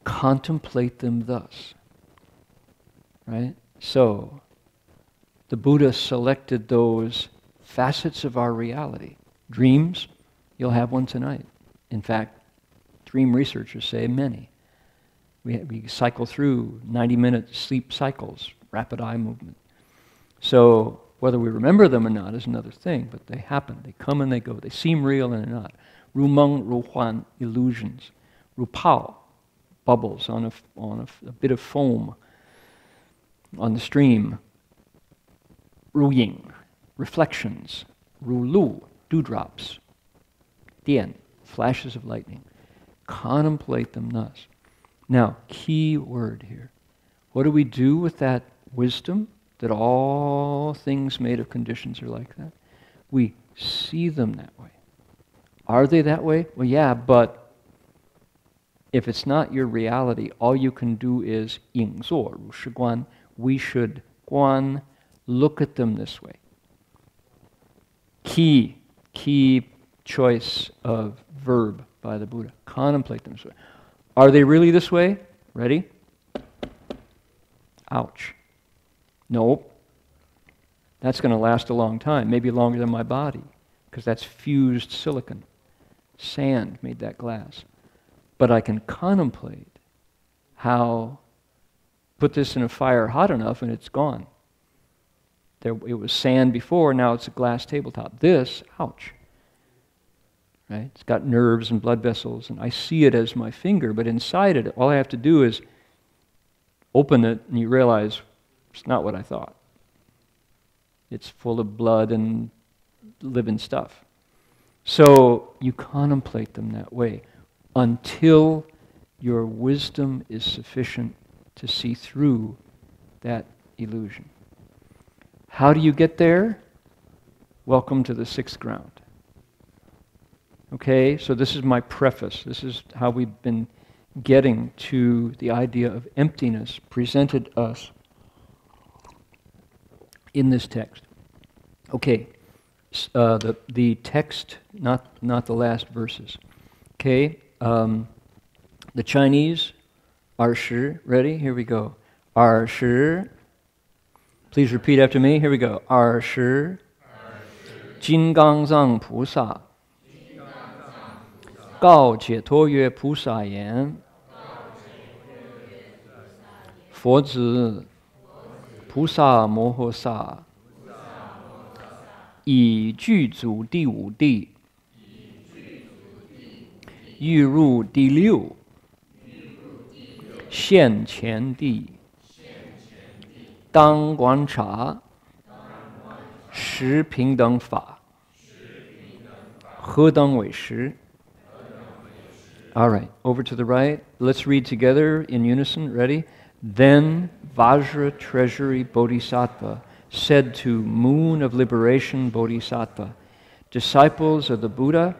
Contemplate them thus. Right? So, the Buddha selected those facets of our reality. Dreams, you'll have one tonight. In fact, dream researchers say many. We cycle through 90-minute sleep cycles, rapid eye movement. So whether we remember them or not is another thing, but they happen. They come and they go. They seem real and they're not. Ru meng, ru huan, illusions. Ru pao, bubbles on a bit of foam on the stream. Ru ying, reflections. Ru lu, dewdrops. Dian, flashes of lightning. Contemplate them thus. Now, key word here. What do we do with that wisdom that all things made of conditions are like that? We see them that way. Are they that way? Well, yeah, but if it's not your reality, all you can do is ying zuo, ru shi guan. We should guan, look at them this way. Key choice of verb by the Buddha. Contemplate them this way. Are they really this way? Ready? Ouch. Nope. That's going to last a long time, maybe longer than my body, because that's fused silicon. Sand made that glass. But I can contemplate how, put this in a fire hot enough and it's gone. It was sand before, now it's a glass tabletop. This, ouch. Right? It's got nerves and blood vessels, and I see it as my finger, but inside it, all I have to do is open it, and you realize it's not what I thought. It's full of blood and living stuff. So you contemplate them that way until your wisdom is sufficient to see through that illusion. How do you get there? Welcome to the sixth ground. Okay, so this is my preface. This is how we've been getting to the idea of emptiness presented us in this text. Okay, the text, not the last verses. Okay, the Chinese, 20, ready? Here we go. 20. Please repeat after me. Here we go. 20. 金刚藏菩萨告解脱曰菩萨言佛子菩萨摩诃萨已具足第五地欲入第六现前地当观察十平等法何等为实 All right, over to the right. Let's read together in unison. Ready? Then Vajra Treasury Bodhisattva said to Moon of Liberation Bodhisattva, disciples of the Buddha,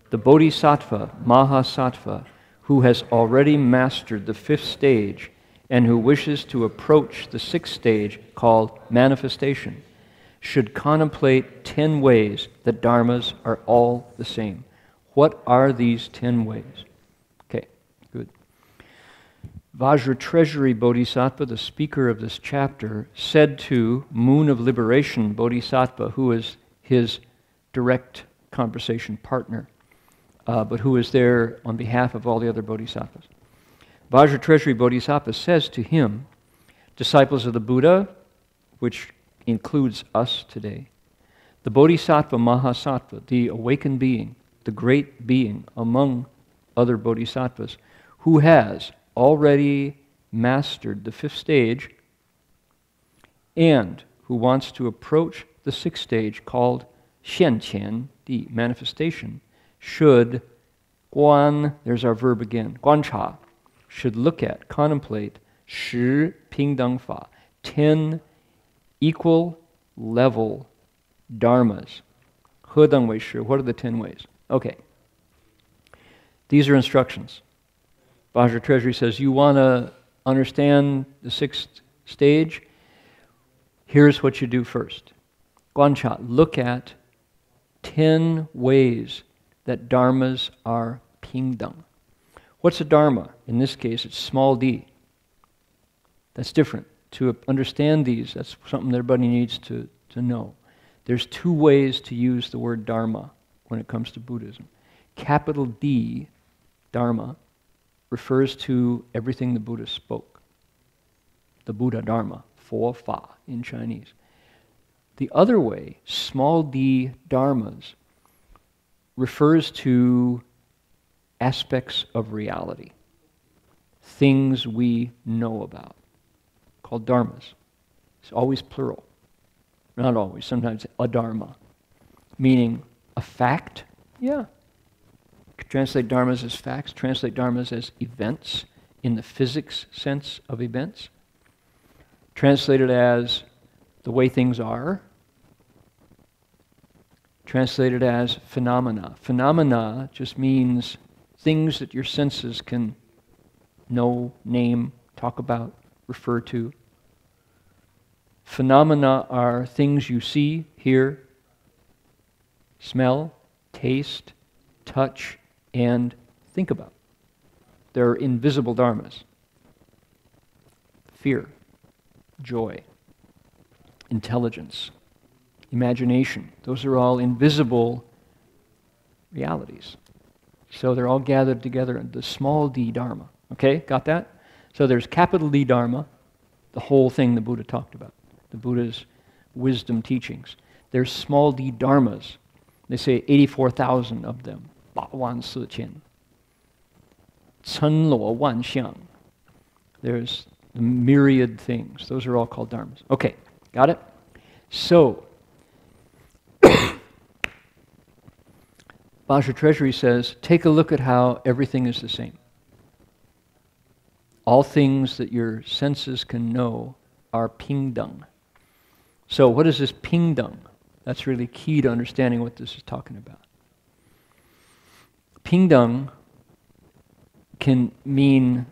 the Bodhisattva, Mahasattva, who has already mastered the fifth stage and who wishes to approach the sixth stage called manifestation, should contemplate 10 ways that dharmas are all the same. What are these 10 ways? Okay, good. Vajra Treasury Bodhisattva, the speaker of this chapter, said to Moon of Liberation Bodhisattva, who is his direct conversation partner, but who is there on behalf of all the other bodhisattvas. Vajra Treasury Bodhisattva says to him, disciples of the Buddha, which includes us today, the Bodhisattva Mahasattva, the awakened being, the great being among other bodhisattvas, who has already mastered the fifth stage and who wants to approach the sixth stage called Xianqian, the manifestation, should guan, there's our verb again, guancha, should look at, contemplate, shi pingdang fa, 10 equal level dharmas. He dang wei shi, what are the 10 ways? Okay. These are instructions. Vajra Treasury says, you want to understand the sixth stage? Here's what you do first. Guancha, look at 10 ways that dharmas are pingdang. What's a dharma? In this case, it's small d. That's different. To understand these, that's something everybody needs to know. There's 2 ways to use the word dharma when it comes to Buddhism. Capital D, dharma, refers to everything the Buddha spoke. The Buddha Dharma, 4 fa in Chinese. The other way, small d dharmas, refers to aspects of reality, things we know about, called dharmas. It's always plural. Not always, sometimes a dharma, meaning a fact, yeah. Translate dharmas as facts, translate dharmas as events in the physics sense of events. Translate it as the way things are. Translate it as phenomena. Phenomena just means things that your senses can know, name, talk about, refer to. Phenomena are things you see, hear, smell, taste, touch, and think about. They're invisible dharmas. Fear, joy, intelligence, imagination. Those are all invisible realities. So they're all gathered together in the small d dharma. Okay, got that? So there's capital D dharma, the whole thing the Buddha talked about. The Buddha's wisdom teachings. There's small d dharmas. They say 84,000 of them. 84000. 千罗万象. There's myriad things. Those are all called dharmas. Okay, got it? So, Bajra Treasury says, take a look at how everything is the same. All things that your senses can know are pingdung. So what is this pingdung? That's really key to understanding what this is talking about. Pingdung can mean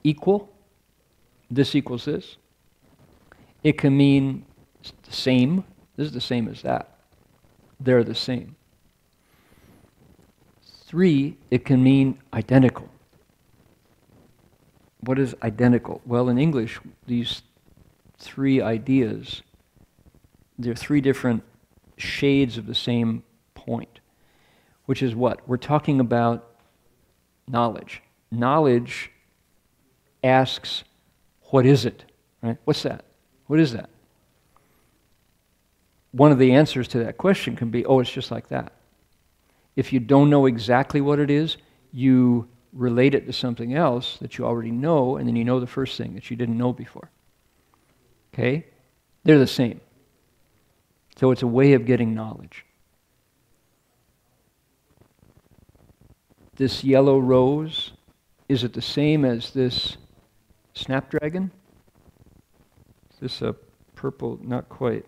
equal. This equals this. It can mean the same. This is the same as that. They're the same. 3, it can mean identical. What is identical? Well, in English, these 3 ideas, they're 3 different shades of the same point, which is what? We're talking about knowledge. Knowledge asks, what is it? Right? What's that? What is that? One of the answers to that question can be, oh, it's just like that. If you don't know exactly what it is, you relate it to something else that you already know, and then you know the first thing that you didn't know before. Okay? They're the same. So it's a way of getting knowledge. This yellow rose, is it the same as this snapdragon? Is this a purple? Not quite.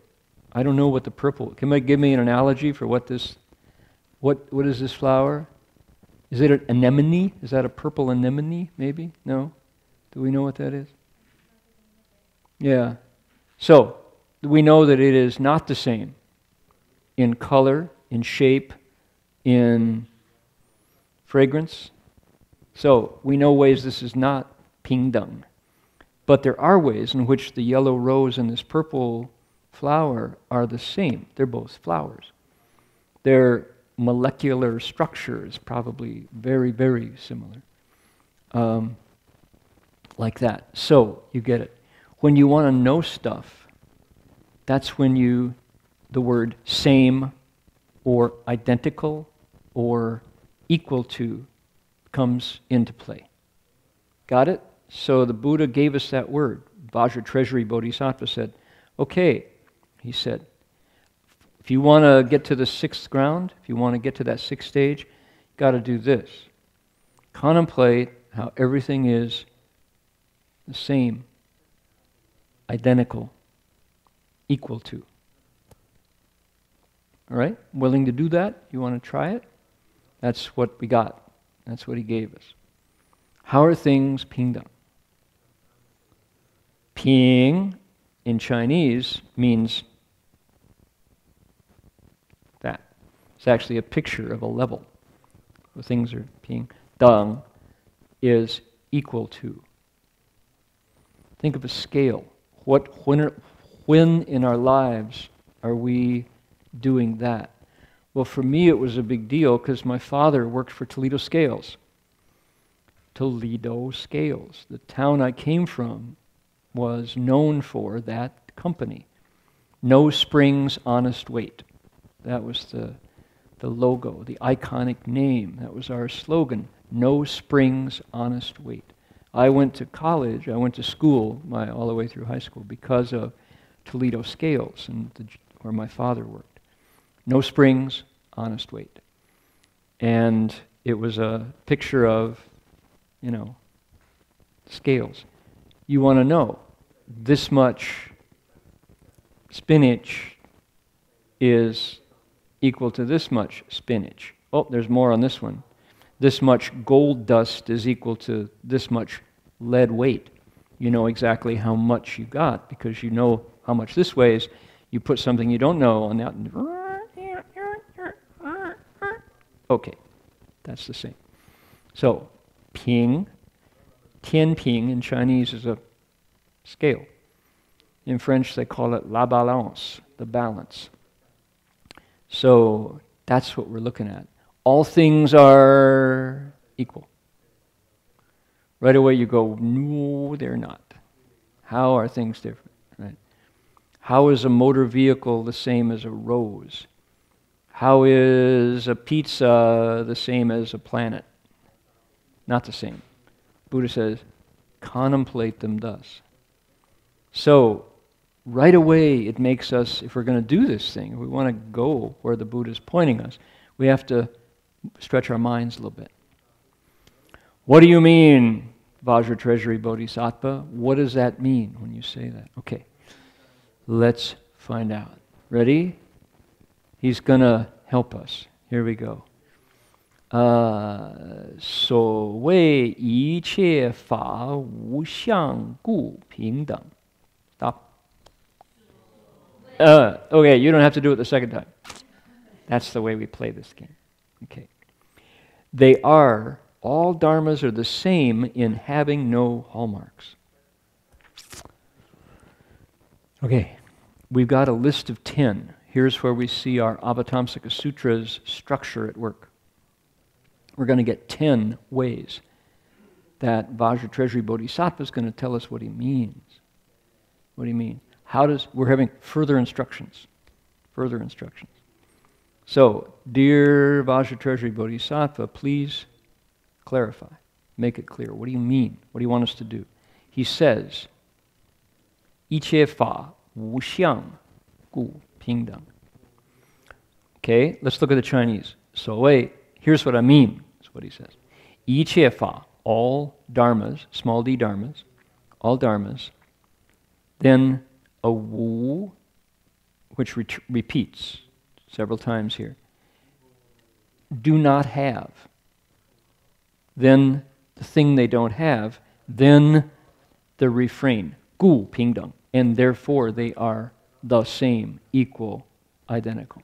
I don't know what the purple... Can you give me an analogy for what this... What is this flower? Is it an anemone? Is that a purple anemone, maybe? No? Do we know what that is? Yeah. So, we know that it is not the same in color, in shape, in fragrance. So, we know ways this is not pingdung. But there are ways in which the yellow rose and this purple flower are the same. They're both flowers. Their molecular structure is probably very, very similar. Like that. So, you get it. When you want to know stuff, that's when the word same or identical or equal to comes into play. Got it? So the Buddha gave us that word. Vajra Treasury Bodhisattva said, okay, he said, if you want to get to the 6th ground, if you want to get to that 6th stage, you've got to do this. Contemplate how everything is the same, identical, equal to. All right? Willing to do that? You want to try it? That's what we got. That's what he gave us. How are things pingdung? Ping in Chinese means that. It's actually a picture of a level where things are ping. Dung is equal to. Think of a scale. When in our lives are we doing that? Well, for me it was a big deal because my father worked for Toledo Scales. Toledo Scales. The town I came from was known for that company. No springs, honest weight. That was the logo, the iconic name. That was our slogan. No springs, honest weight. I went to college, I went to school all the way through high school because of Toledo Scales and where my father worked. No springs, honest weight. And it was a picture of, scales. You want to know, this much spinach is equal to this much spinach. Oh, there's more on this one. This much gold dust is equal to this much lead weight. You know exactly how much you got because you know how much this weighs. You put something you don't know on that. Okay, that's the same. So, ping, tian ping in Chinese is a scale. In French they call it la balance, the balance. So, that's what we're looking at. All things are equal. Right away you go, no, they're not. How are things different? Right? How is a motor vehicle the same as a rose? How is a pizza the same as a planet? Not the same. Buddha says, contemplate them thus. So, right away it makes us, if we're going to do this thing, if we want to go where the Buddha is pointing us, we have to stretch our minds a little bit. What do you mean, Vajra Treasury Bodhisattva? What does that mean when you say that? Okay, let's find out. Ready? He's going to help us. Here we go. 所谓一切法无相故平等. Stop. Okay, you don't have to do it the second time. That's the way we play this game. Okay. All dharmas are the same in having no hallmarks. Okay, we've got a list of 10. Here's where we see our Avatamsaka Sutra's structure at work. We're going to get 10 ways that Vajra Treasury Bodhisattva is going to tell us what he means. What do you mean? We're having further instructions. Further instructions. So, dear Vajra Treasury Bodhisattva, please clarify. Make it clear. What do you mean? What do you want us to do? He says, 一切法无相故平等. Okay, let's look at the Chinese. 所谓, here's what I mean. That's what he says. 一切法, all dharmas, small d dharmas, all dharmas. Then a wu, which repeats several times here. Do not have. Then the thing they don't have. Then the refrain. Gu pingdang. And therefore they are the same, equal, identical.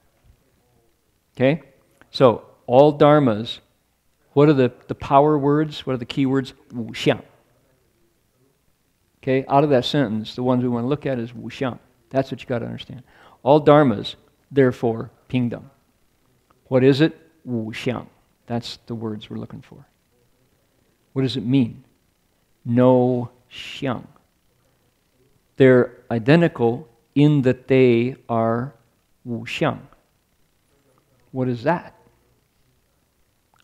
Okay? So, all dharmas, what are the power words? What are the key words? Wu xiang. Okay? Out of that sentence, the ones we want to look at is wu xiang. That's what you got to understand. All dharmas, therefore, pingdang. What is it? Wu xiang. That's the words we're looking for. What does it mean? No xiang. They're identical in that they are wu xiang. What is that?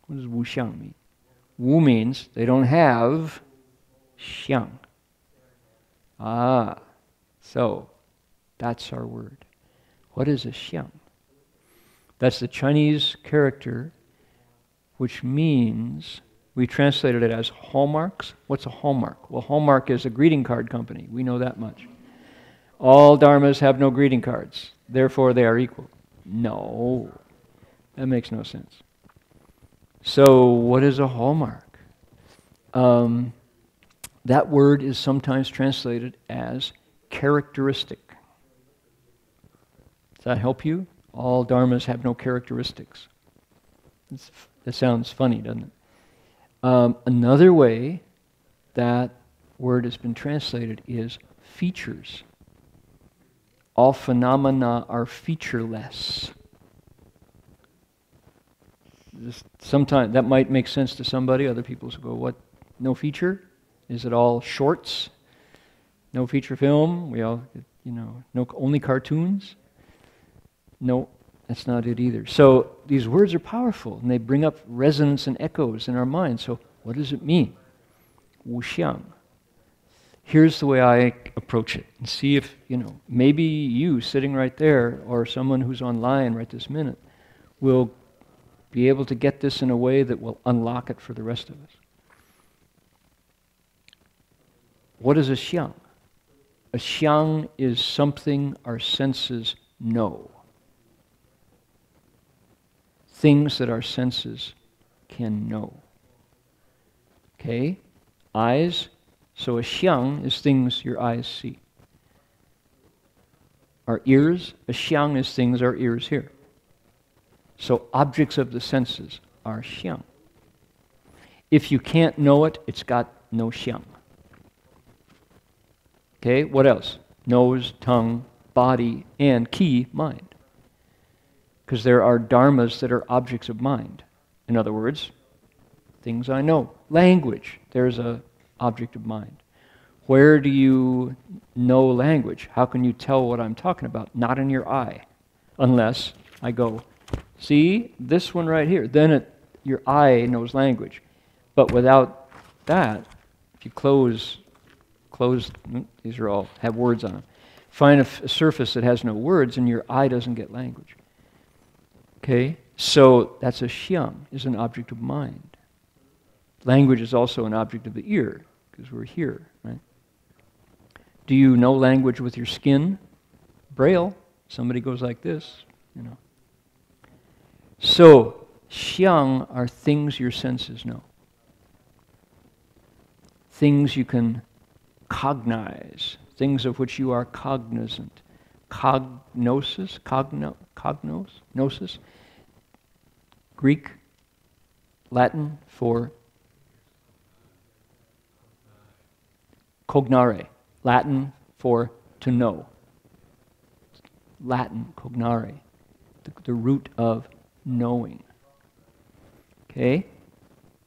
What does wu xiang mean? Wu means they don't have xiang. So that's our word. What is a xiang? That's the Chinese character, which means, we translated it as hallmarks. What's a hallmark? Well, Hallmark is a greeting card company. We know that much. All dharmas have no greeting cards. Therefore, they are equal. No. That makes no sense. So, what is a hallmark? That word is sometimes translated as characteristic. Does that help you? All dharmas have no characteristics. That sounds funny, doesn't it? Another way that word has been translated is features. All phenomena are featureless. Sometimes that might make sense to somebody. Other people will go, what? No feature? Is it all shorts? No feature film? We all, no, only cartoons? No. That's not it either. So these words are powerful, and they bring up resonance and echoes in our mind. So what does it mean? Wu xiang. Here's the way I approach it. And see if, maybe you sitting right there, or someone who's online right this minute, will be able to get this in a way that will unlock it for the rest of us. What is a xiang? A xiang is something our senses know. Things that our senses can know. Okay? Eyes. So a xiang is things your eyes see. Our ears. A xiang is things our ears hear. So objects of the senses are xiang. If you can't know it, it's got no xiang. Okay? What else? Nose, tongue, body, and key, mind. Because there are dharmas that are objects of mind. In other words, things I know. Language, there's an object of mind. Where do you know language? How can you tell what I'm talking about? Not in your eye, unless I go, see, this one right here. Then your eye knows language. But without that, if you close, these are all, have words on them. Find a surface that has no words and your eye doesn't get language. Okay? So that's a xiang, is an object of mind. Language is also an object of the ear, because we're here, right? Do you know language with your skin? Braille. Somebody goes like this, you know. So, xiang are things your senses know. Things you can cognize, things of which you are cognizant. Cognosis, gnosis, Greek, Latin for cognare, Latin for to know. Latin, cognare, the root of knowing. Okay?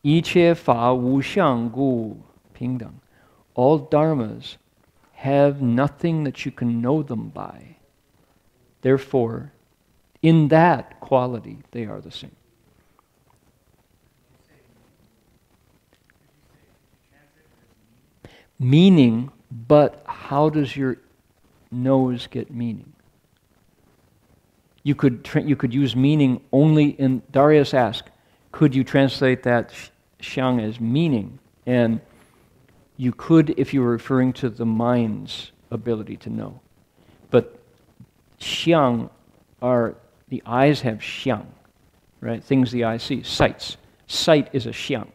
一切法无相故平等. All dharmas have nothing that you can know them by. Therefore, in that quality, they are the same. Meaning, but how does your nose get meaning? You could use meaning only in, Darius asked, could you translate that xiang as meaning? And you could if you were referring to the mind's ability to know. But xiang are, the eyes have xiang, right? Things the eye sees, sights. Sight is a xiang.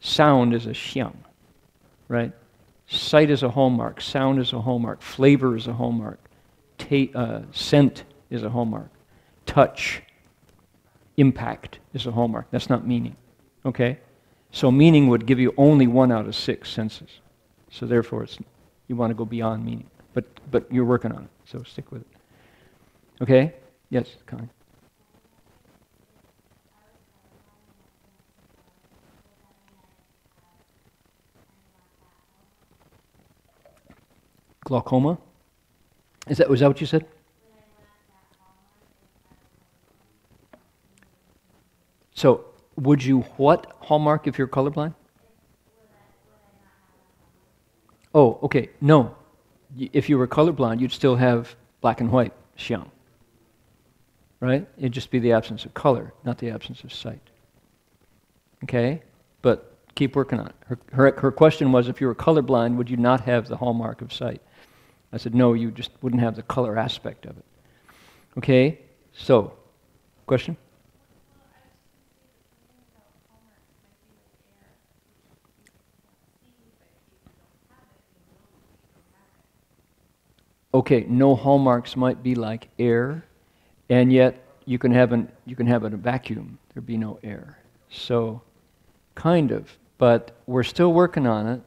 Sound is a xiang, right? Sight is a hallmark, sound is a hallmark, flavor is a hallmark, scent is a hallmark, touch, impact is a hallmark. That's not meaning, okay? So meaning would give you only 1 out of 6 senses. So therefore, you want to go beyond meaning. But you're working on it, so stick with it. Okay? Yes, Connie. Glaucoma? Was that what you said? So, would you what hallmark if you're colorblind? Oh, okay. No. If you were colorblind, you'd still have black and white, xiang. Right? It'd just be the absence of color, not the absence of sight. Okay? But keep working on it. Her question was, if you were colorblind, would you not have the hallmark of sight? I said, no, you just wouldn't have the color aspect of it. Okay? So, question? Okay, no hallmarks might be like air, and yet you can have it in a vacuum. There'd be no air. So, kind of, but we're still working on it,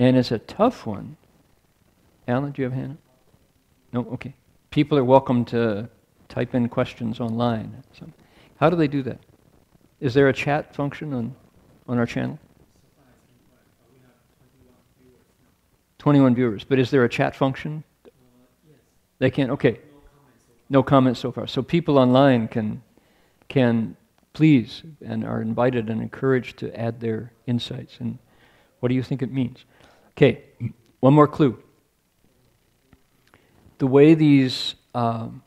and it's a tough one. Alan, do you have a hand up? No? Okay. People are welcome to type in questions online. So, how do they do that? Is there a chat function on our channel? 21 viewers. But is there a chat function? They can't? Okay. No comments so far. So people online can please and are invited and encouraged to add their insights. And what do you think it means? Okay. One more clue. The way these 10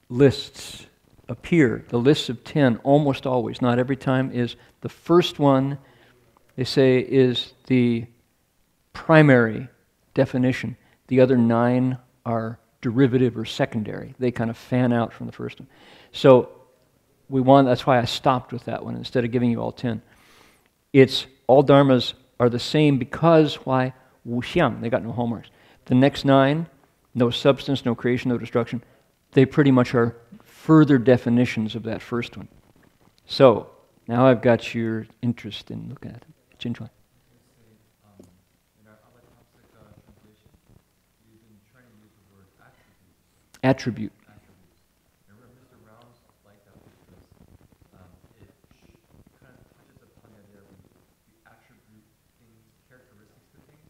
lists appear, the lists of 10 almost always, not every time, is the first one, they say, is the primary definition. The other 9 are derivative or secondary. They kind of fan out from the first one. So that's why I stopped with that one instead of giving you all 10. It's all dharmas are the same because why? Wuxiang, they got no hallmarks. The next 9, no substance, no creation, no destruction, they pretty much are further definitions of that first one. So, now I've got your interest in looking at it. Jinchuan. In our Avatamsaka translation, you've been trying to use the word Attribute. Remember, Mr. Rounds liked that because it kind of touches upon the idea of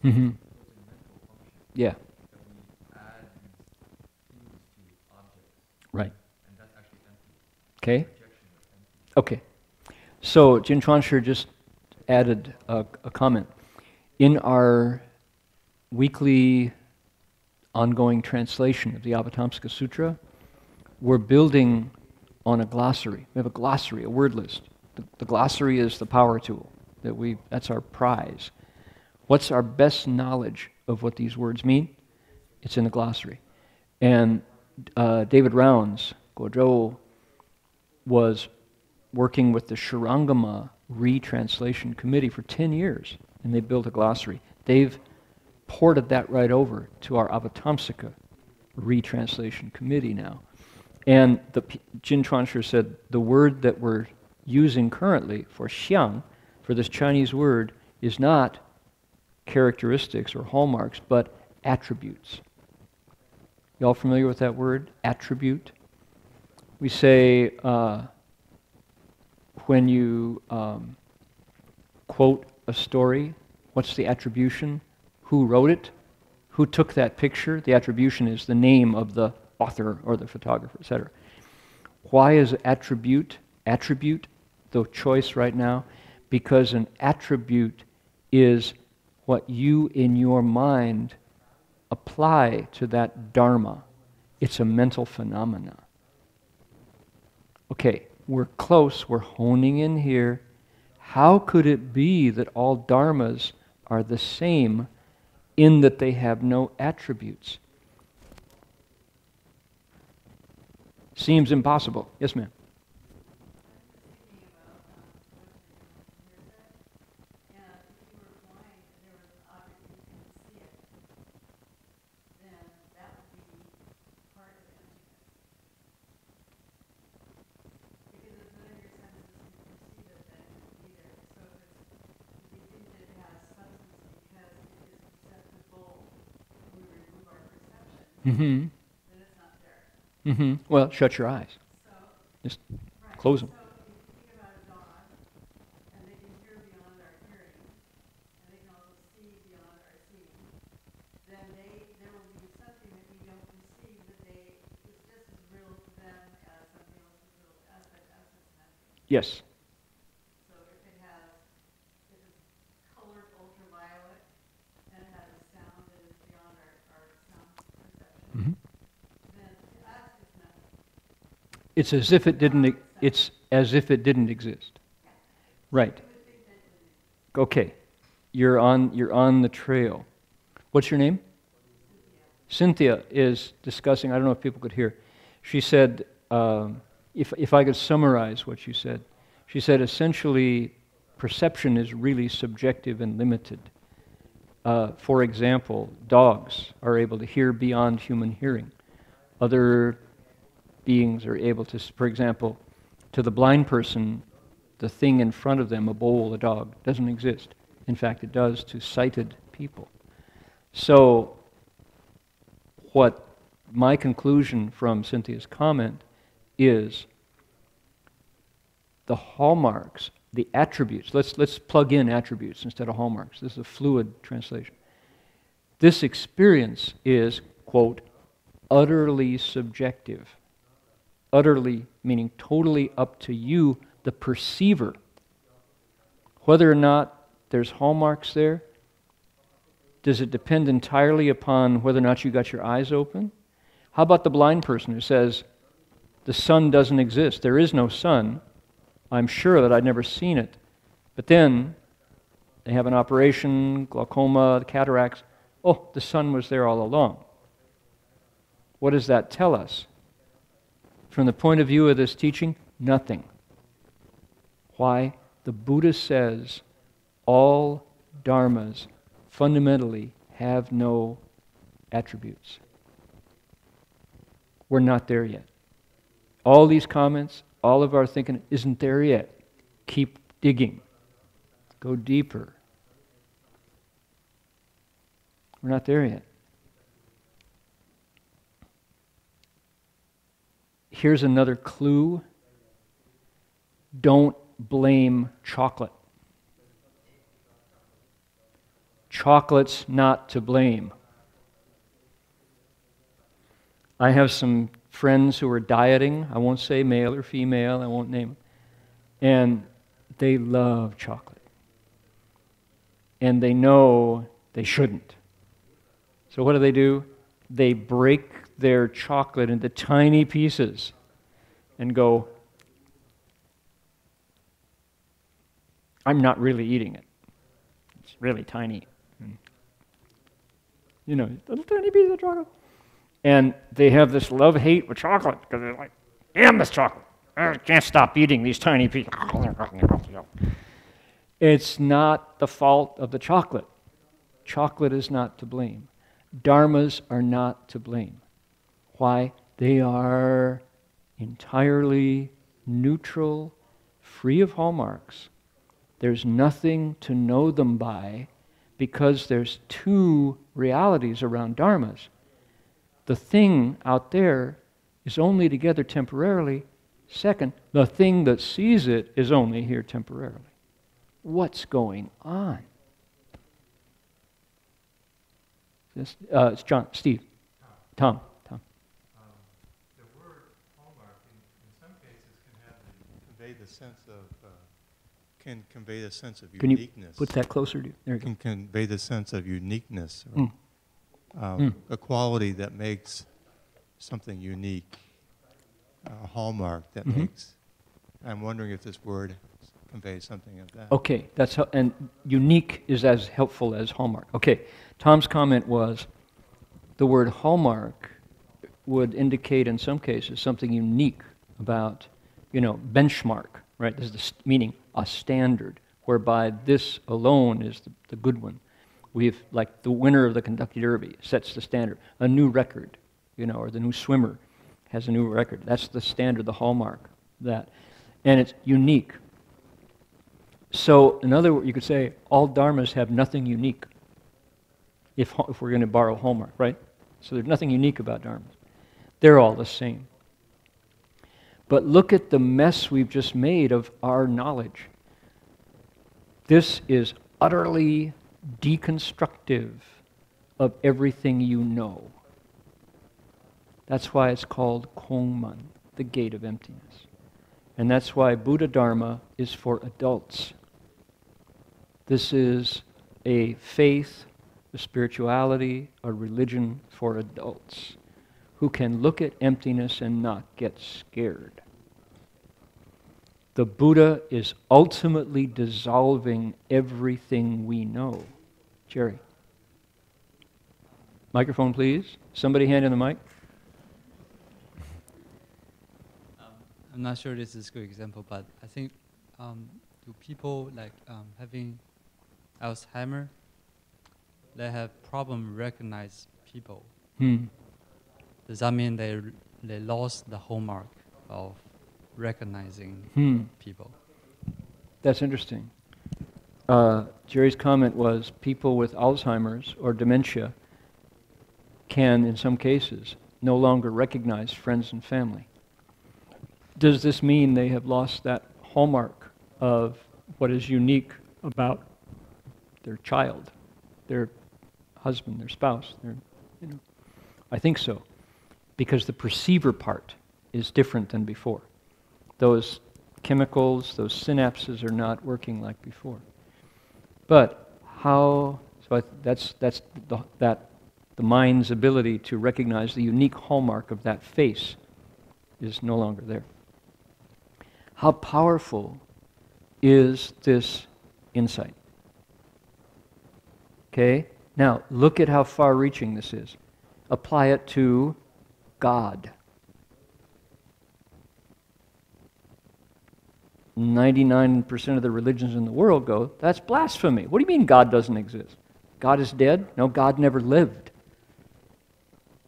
Mm-hmm. It's a mental function Yeah. that we add these things to objects, Right. and that's actually empty. Okay. Projection of empty. Okay. So Jin Chuanshi just added a comment. In our weekly ongoing translation of the Avatamsaka Sutra, we're building on a glossary. We have a glossary, a word list. The glossary is the power tool that's our prize. What's our best knowledge of what these words mean? It's in the glossary. And David Rounds, Guozhou, was working with the Shurangama retranslation committee for 10 years, and they built a glossary. They've ported that right over to our Avatamsaka retranslation committee now. And Jin Chuanshi said the word that we're using currently for xiang, for this Chinese word, is not characteristics or hallmarks, but attributes. Y'all familiar with that word, attribute? We say when you quote a story, what's the attribution? Who wrote it? Who took that picture? The attribution is the name of the author or the photographer, etc. Why is attribute the choice right now? Because an attribute is what you in your mind apply to that dharma. It's a mental phenomena. Okay, we're close, we're honing in here. How could it be that all dharmas are the same in that they have no attributes? Seems impossible. Yes, ma'am. Mm-hmm. Mm-hmm. Well, shut your eyes. Just close them. Yes. So if it's colored ultraviolet and it has a sound that is beyond our sound perception, Mm-hmm. then to us it's nothing. It's as if it didn't. It's as if it didn't exist. Right. Okay. You're on the trail. What's your name? Cynthia is discussing. I don't know if people could hear. She said, if I could summarize what you said, she said essentially, perception is really subjective and limited. For example, dogs are able to hear beyond human hearing. Other beings are able to, for example, to the blind person, the thing in front of them, a bowl, a dog, doesn't exist. In fact, it does to sighted people. So, what my conclusion from Cynthia's comment is the hallmarks, the attributes. Let's plug in attributes instead of hallmarks. This is a fluid translation. This experience is, quote, utterly subjective. Utterly meaning totally up to you, the perceiver. Whether or not there's hallmarks there, does it depend entirely upon whether or not you got your eyes open? How about the blind person who says, the sun doesn't exist, there is no sun, I'm sure that I'd never seen it. But then they have an operation, glaucoma, cataracts, oh, the sun was there all along. What does that tell us? From the point of view of this teaching, nothing. Why? The Buddha says all dharmas fundamentally have no attributes. We're not there yet. All these comments, all of our thinking isn't there yet. Keep digging. Go deeper. We're not there yet. Here's another clue. Don't blame chocolate. Chocolate's not to blame. I have some friends who are dieting. I won't say male or female. I won't name them. And they love chocolate. And they know they shouldn't. So what do? They break their chocolate into tiny pieces and go, I'm not really eating it. It's really tiny. You know, little tiny piece of chocolate. And they have this love-hate with chocolate because they're like, damn this chocolate. I can't stop eating these tiny pieces. It's not the fault of the chocolate. Chocolate is not to blame. Dharmas are not to blame. Why? They are entirely neutral, free of hallmarks. There's nothing to know them by because there's two realities around dharmas. The thing out there is only together temporarily. Second, the thing that sees it is only here temporarily. What's going on? It's John, Steve, Tom. The word hallmark in some cases can convey the sense of Can you uniqueness. put that closer to you? There you Can go. convey the sense of uniqueness, Mm. a quality that makes something unique, a hallmark that makes. I'm wondering if this word conveys something of that. Okay, that's how, and unique is as helpful as hallmark. Okay, Tom's comment was the word hallmark would indicate in some cases something unique about, benchmark, right? This is the meaning a standard, whereby this alone is the good one. We've, like the winner of the Kentucky Derby sets the standard, a new record, or the new swimmer has a new record. That's the standard, the hallmark, that. And it's unique. So, in other words, you could say all dharmas have nothing unique, if we're going to borrow hallmark, right? So there's nothing unique about dharmas. They're all the same. But look at the mess we've just made of our knowledge. This is utterly deconstructive of everything you know. That's why it's called Kongman, the gate of emptiness. And that's why Buddha Dharma is for adults. This is a faith, a spirituality, a religion for adults who can look at emptiness and not get scared. The Buddha is ultimately dissolving everything we know. Jerry. Microphone, please. Somebody hand in the mic. I'm not sure this is a good example, but I think do people like having Alzheimer, they have problem recognize people. Does that mean they lost the hallmark of recognizing people? That's interesting. Jerry's comment was people with Alzheimer's or dementia can, in some cases, no longer recognize friends and family. Does this mean they have lost that hallmark of what is unique about their child, their husband, their spouse? I think so, because the perceiver part is different than before. Those chemicals, those synapses are not working like before. But how? So that's the mind's ability to recognize the unique hallmark of that face is no longer there. How powerful is this insight? Okay? Now, look at how far-reaching this is. Apply it to God. 99% of the religions in the world go, that's blasphemy. What do you mean God doesn't exist? God is dead? No, God never lived.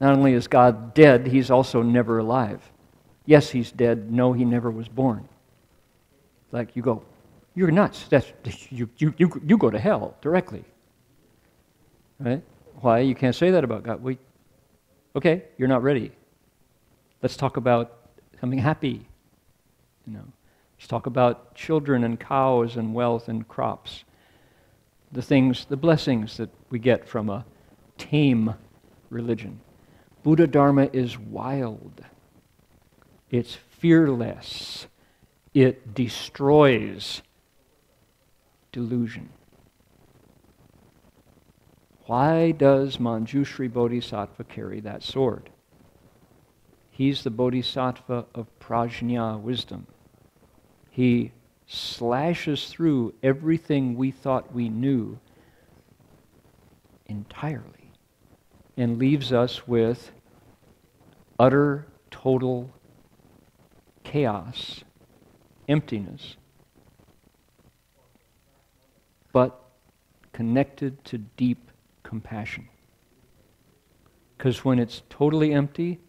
Not only is God dead, He's also never alive. Yes, He's dead. No, He never was born. Like you go, you're nuts. You go to hell directly. Right? Why? You can't say that about God. Okay, you're not ready. Let's talk about something happy. Let's talk about children and cows and wealth and crops. the things, the blessings that we get from a tame religion. Buddha Dharma is wild. It's fearless. It destroys delusion. Why does Manjushri Bodhisattva carry that sword? He's the Bodhisattva of prajna, wisdom. He slashes through everything we thought we knew entirely and leaves us with utter, total chaos, emptiness, but connected to deep compassion. Because when it's totally empty,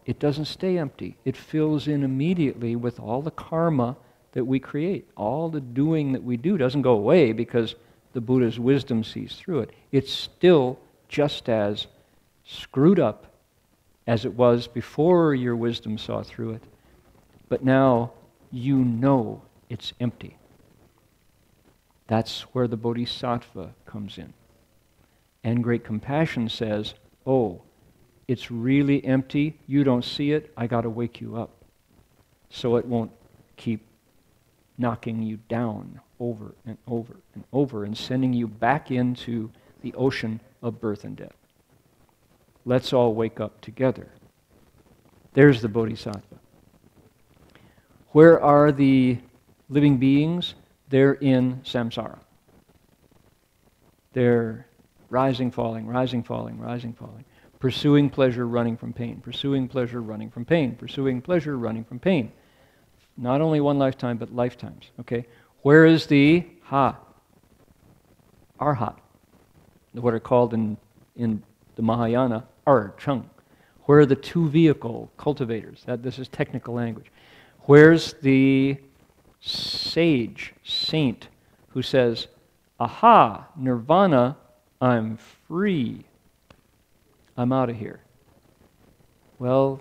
it doesn't stay empty. It fills in immediately with all the karma that we create. All the doing that we do doesn't go away because the Buddha's wisdom sees through it. It's still just as screwed up as it was before your wisdom saw through it. But now you know it's empty. That's where the Bodhisattva comes in. And great compassion says, oh, it's really empty, you don't see it, I got to wake you up. So it won't keep knocking you down over and over and over and sending you back into the ocean of birth and death. Let's all wake up together. There's the Bodhisattva. Where are the living beings? They're in samsara. They're rising, falling, rising, falling, rising, falling. Pursuing pleasure, running from pain. Pursuing pleasure, running from pain. Pursuing pleasure, running from pain. Not only one lifetime, but lifetimes. Okay? Where is the arhat? What are called in the Mahayana, chung. Where are the two vehicle cultivators? This is technical language. Where's the sage, saint, who says, aha, nirvana, I'm free. I'm out of here. Well,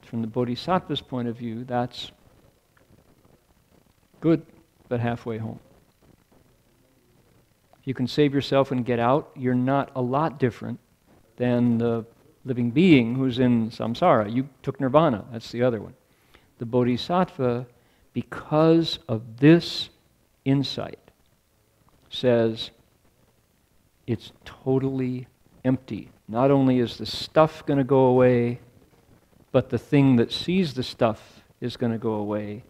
from the Bodhisattva's point of view, that's good, but halfway home. If you can save yourself and get out, you're not a lot different than the living being who's in samsara. You took nirvana, that's the other one. The Bodhisattva, because of this insight, says it's totally empty. Not only is the stuff going to go away, but the thing that sees the stuff is going to go away.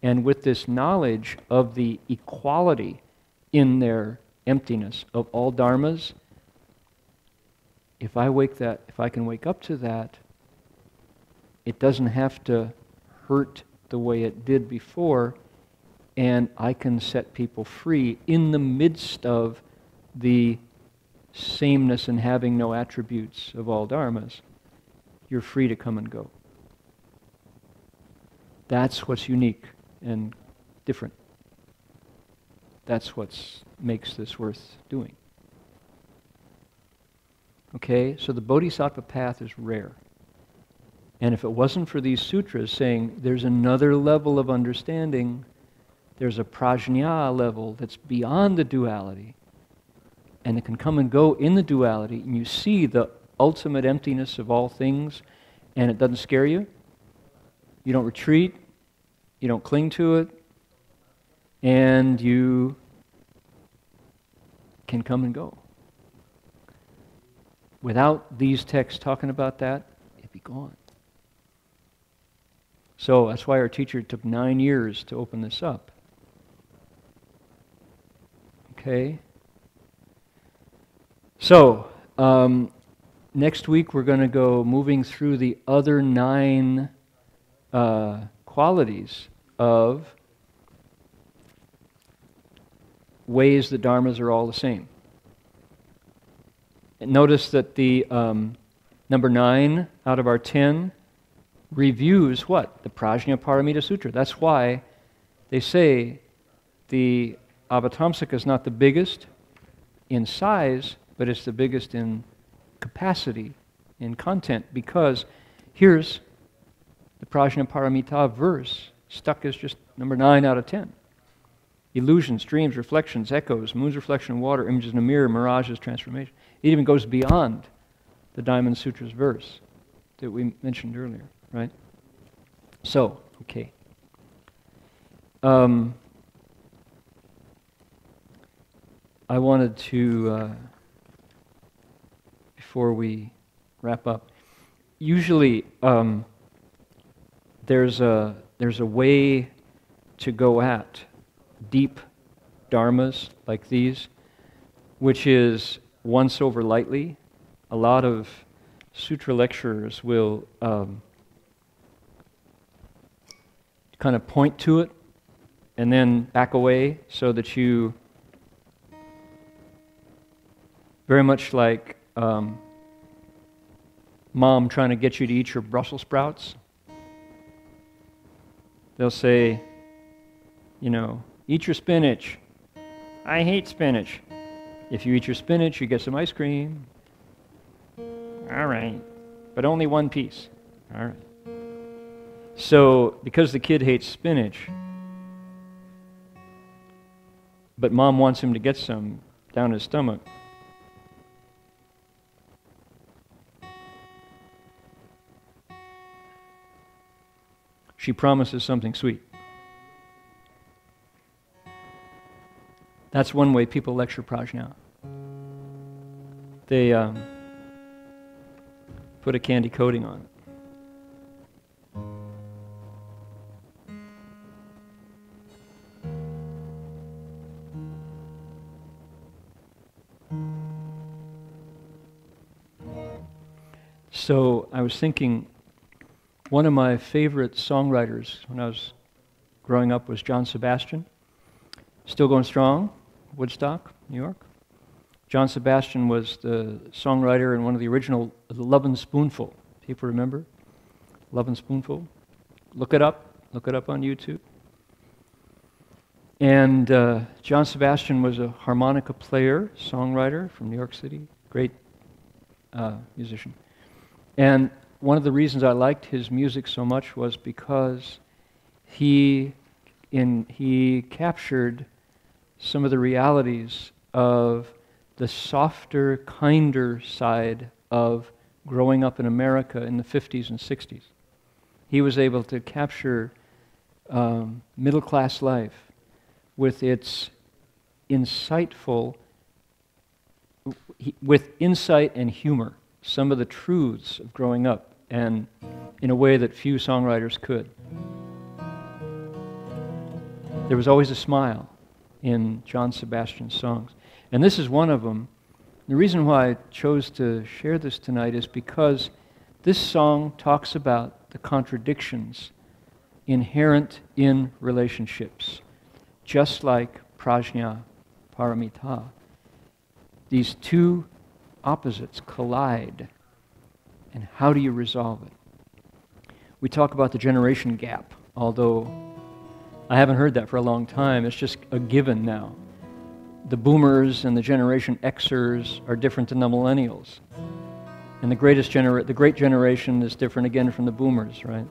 And with this knowledge of the equality in their emptiness of all dharmas, if I can wake up to that, it doesn't have to hurt the way it did before, and I can set people free in the midst of the sameness and having no attributes of all dharmas. You're free to come and go. That's what's unique and different. That's what makes this worth doing. Okay, so the Bodhisattva path is rare. And if it wasn't for these sutras saying there's another level of understanding, there's a prajna level that's beyond the duality, and it can come and go in the duality, and you see the ultimate emptiness of all things, and it doesn't scare you. You don't retreat. You don't cling to it. And you can come and go. Without these texts talking about that, it'd be gone. So that's why our teacher took 9 years to open this up. Okay? So, next week we're going to go moving through the other 9 qualities of ways that dharmas are all the same. And notice that the number 9 out of our 10 reviews what? The Prajnaparamita Sutra. That's why they say the Avatamsaka is not the biggest in size, but it's the biggest in capacity, in content, because here's the Prajnaparamita verse, stuck as just number 9 out of 10. illusions, dreams, reflections, echoes, moon's reflection in water, images in a mirror, mirages, transformation. It even goes beyond the Diamond Sutra's verse that we mentioned earlier, right? So, okay. I wanted to, before we wrap up, usually there's a way to go at deep dharmas like these, which is once over lightly. A lot of sutra lecturers will kind of point to it and then back away, so that you, very much like mom trying to get you to eat your Brussels sprouts. They'll say, you know, eat your spinach. I hate spinach. If you eat your spinach, you get some ice cream. All right, but only one piece. All right. So, because the kid hates spinach, but mom wants him to get some down his stomach, she promises something sweet. That's one way people lecture prajna. They put a candy coating on it. So I was thinking, one of my favorite songwriters when I was growing up was John Sebastian. Still going strong, Woodstock, New York. John Sebastian was the songwriter and one of the original Love and Spoonful. People remember Love and Spoonful? Look it up on YouTube. And John Sebastian was a harmonica player, songwriter from New York City, great musician. And one of the reasons I liked his music so much was because he captured some of the realities of the softer, kinder side of growing up in America in the 50s and 60s. He was able to capture middle-class life with its insightful, with insight and humor, some of the truths of growing up, and in a way that few songwriters could. There was always a smile in John Sebastian's songs. And this is one of them. The reason why I chose to share this tonight is because this song talks about the contradictions inherent in relationships, just like prajna, paramita. These two opposites collide, and how do you resolve it? We talk about the generation gap, although I haven't heard that for a long time. It's just a given now. The boomers and the Generation Xers are different than the millennials. And the great generation is different again from the boomers, right?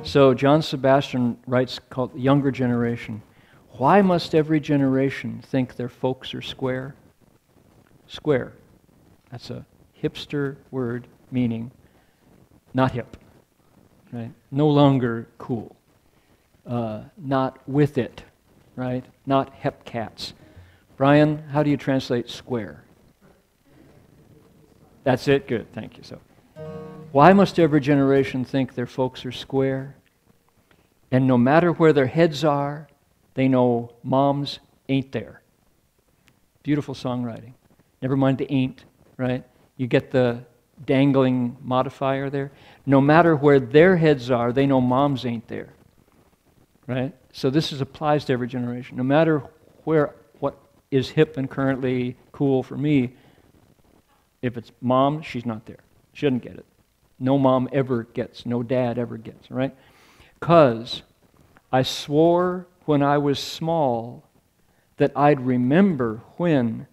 So John Sebastian writes, called Younger Generation. Why must every generation think their folks are square? Square. That's a hipster word meaning not hip, right? No longer cool. Not with it, right? Not hep cats. Brian, how do you translate square? That's it? Good, thank you. So, why must every generation think their folks are square? And no matter where their heads are, they know moms ain't there. Beautiful songwriting. Never mind the ain't, right? You get the dangling modifier there. No matter where their heads are, they know moms ain't there. Right? So this applies to every generation. No matter what is hip and currently cool for me, if it's mom, she's not there. She doesn't get it. No mom ever gets, no dad ever gets, right? Because I swore when I was small that I'd remember when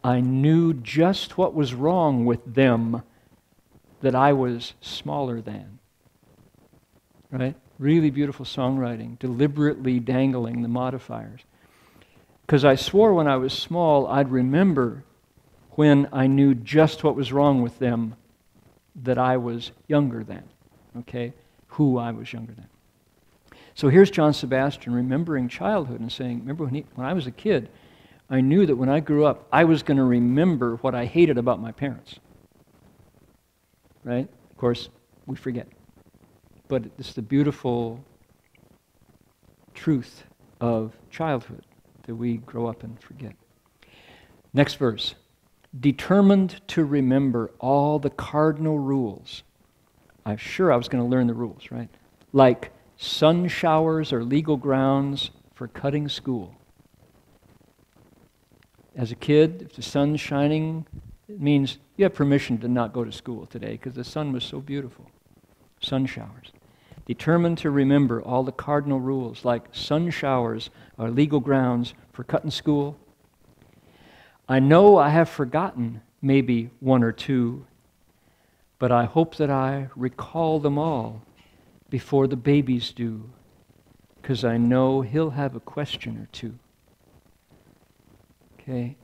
I knew just what was wrong with them that I was smaller than. Right? Really beautiful songwriting, deliberately dangling the modifiers. Because I swore when I was small I'd remember when I knew just what was wrong with them that I was younger than, okay? Who I was younger than. So here's John Sebastian remembering childhood and saying, remember when I was a kid, I knew that when I grew up, I was going to remember what I hated about my parents. Right? Of course, we forget. But it's the beautiful truth of childhood that we grow up and forget. Next verse. Determined to remember all the cardinal rules. I'm sure I was going to learn the rules, right? Like sun showers are legal grounds for cutting school. As a kid, if the sun's shining, it means you have permission to not go to school today because the sun was so beautiful. Sun showers. Determined to remember all the cardinal rules, like sun showers are legal grounds for cutting school. I know I have forgotten maybe one or two, but I hope that I recall them all before the babies do, because I know he'll have a question or two. Okay?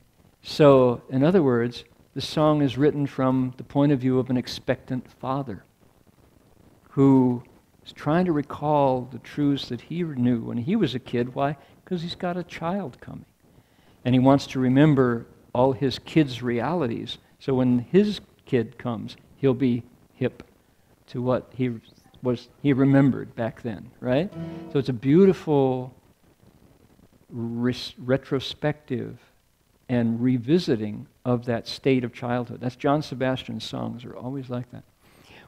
So, in other words, the song is written from the point of view of an expectant father who is trying to recall the truths that he knew when he was a kid. Why? Because he's got a child coming. And he wants to remember all his kids' realities, so when his kid comes, he'll be hip to what he remembered back then, right? So it's a beautiful retrospective and revisiting of that state of childhood. That's John Sebastian's songs are always like that.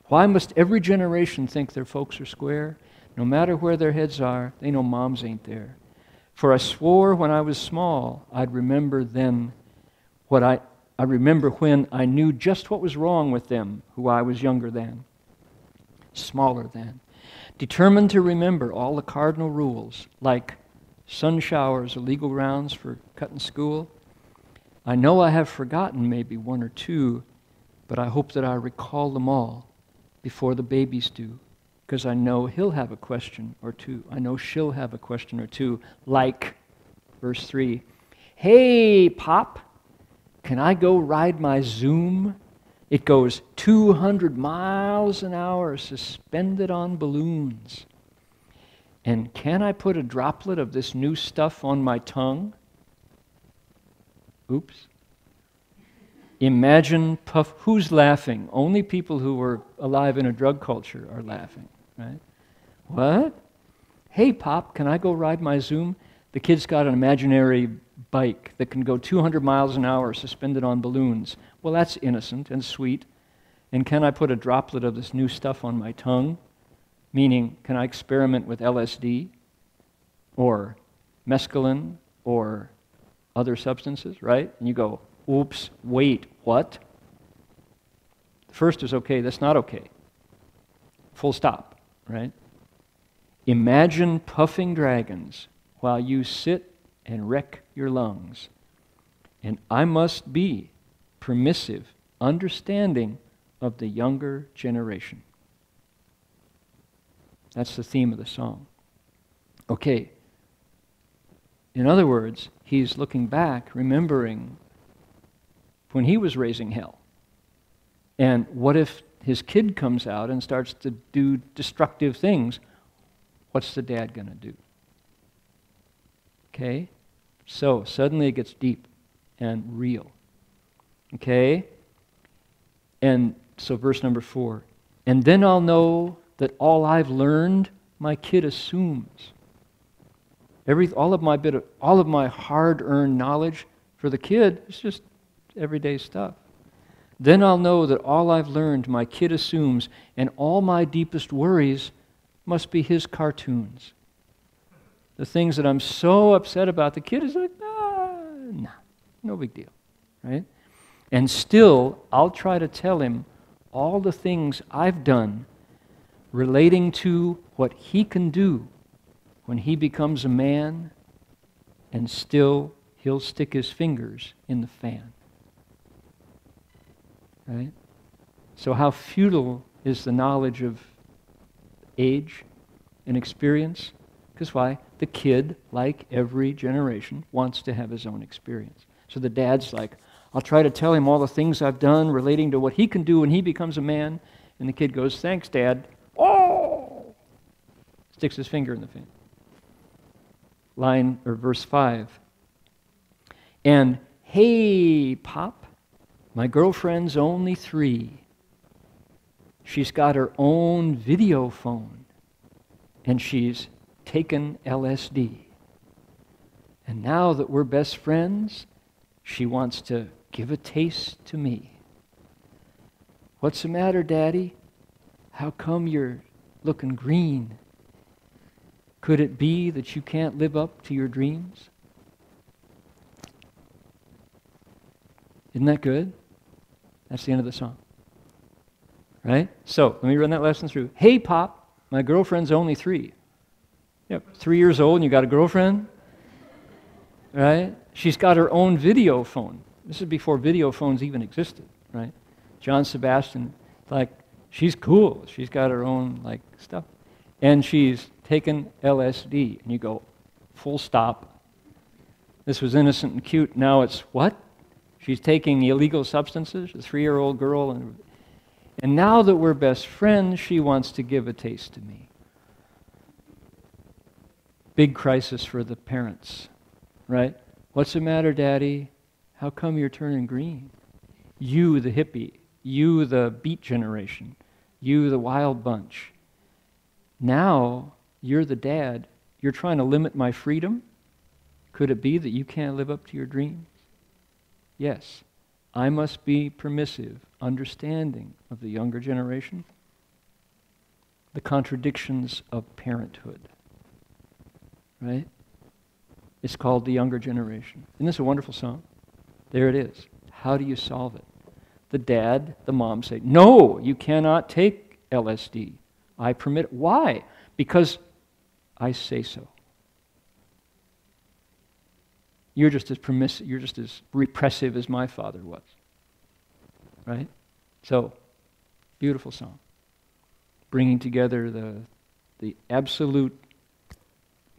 Why must every generation think their folks are square? No matter where their heads are, they know moms ain't there. For I swore when I was small, I'd remember then what I remember when I knew just what was wrong with them, who I was younger than, smaller than. Determined to remember all the cardinal rules, like sun showers are legal grounds for cutting school. I know I have forgotten maybe one or two, but I hope that I recall them all before the babies do, because I know he'll have a question or two. I know she'll have a question or two, like verse 3. Hey, Pop, can I go ride my Zoom? It goes 200 miles an hour suspended on balloons. And can I put a droplet of this new stuff on my tongue? Oops. Imagine puff. Who's laughing? Only people who were alive in a drug culture are laughing, right? What? Hey, Pop, can I go ride my Zoom? The kid's got an imaginary bike that can go 200 miles an hour suspended on balloons. Well, that's innocent and sweet. And can I put a droplet of this new stuff on my tongue? Meaning, can I experiment with LSD or mescaline or other substances, right? And you go, oops, wait, what? The first is okay, that's not okay. Full stop, right? Imagine puffing dragons while you sit and wreck your lungs. And I must be permissive, understanding of the younger generation. That's the theme of the song. Okay. In other words, he's looking back, remembering when he was raising hell. And what if his kid comes out and starts to do destructive things? What's the dad going to do? Okay? So suddenly it gets deep and real. Okay? And so verse number 4. And then I'll know that all I've learned, my kid assumes. All of my hard-earned knowledge for the kid is just everyday stuff. Then I'll know that all I've learned, my kid assumes, and all my deepest worries must be his cartoons. The things that I'm so upset about, the kid is like, nah, no big deal, right? And still, I'll try to tell him all the things I've done relating to what he can do when he becomes a man, and still he'll stick his fingers in the fan. Right? So how futile is the knowledge of age an experience. Because why? The kid, like every generation, wants to have his own experience. So the dad's like, I'll try to tell him all the things I've done relating to what he can do when he becomes a man. And the kid goes, thanks, Dad. Oh! Sticks his finger in the thing. Verse 5. And, hey, Pop, my girlfriend's only 3. She's got her own video phone. And she's taken LSD. And now that we're best friends, she wants to give a taste to me. What's the matter, Daddy? How come you're looking green? Could it be that you can't live up to your dreams? Isn't that good? That's the end of the song. Right? So, let me run that lesson through. Hey, Pop, my girlfriend's only 3. Yep, 3 years old and you got a girlfriend? Right? She's got her own video phone. This is before video phones even existed, right? John Sebastian, like, she's cool. She's got her own, like, stuff. And she's taken LSD. And you go, full stop. This was innocent and cute. Now it's what? She's taking illegal substances, a 3-year-old girl. And now that we're best friends, she wants to give a taste to me. Big crisis for the parents, right? What's the matter, Daddy? How come you're turning green? You, the hippie. You, the beat generation. You, the wild bunch. Now, you're the dad. You're trying to limit my freedom? Could it be that you can't live up to your dreams? Yes. I must be permissive, understanding of the younger generation. The contradictions of parenthood. Right? It's called The Younger Generation. Isn't this a wonderful song? There it is. How do you solve it? The dad, the mom say, no, you cannot take LSD. I permit it. Why? Because I say so. You're just as permissive, you're just as repressive as my father was. Right? So, beautiful song. Bringing together the absolute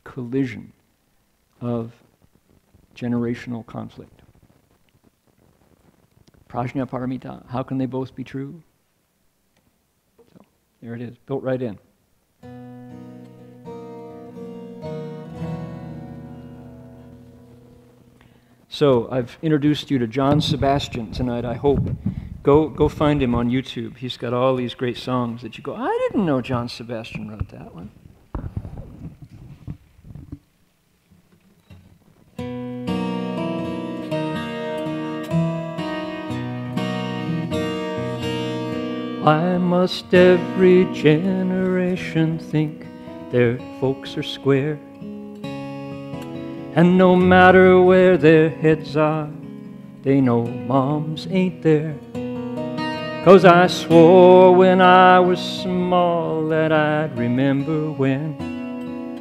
collision of generational conflict. Prajna paramita, how can they both be true? So, there it is, built right in. So, I've introduced you to John Sebastian tonight, I hope. Go find him on YouTube. He's got all these great songs that you go, I didn't know John Sebastian wrote that one. Why must every generation think their folks are square? And no matter where their heads are, they know moms ain't there. 'Cause I swore when I was small that I'd remember when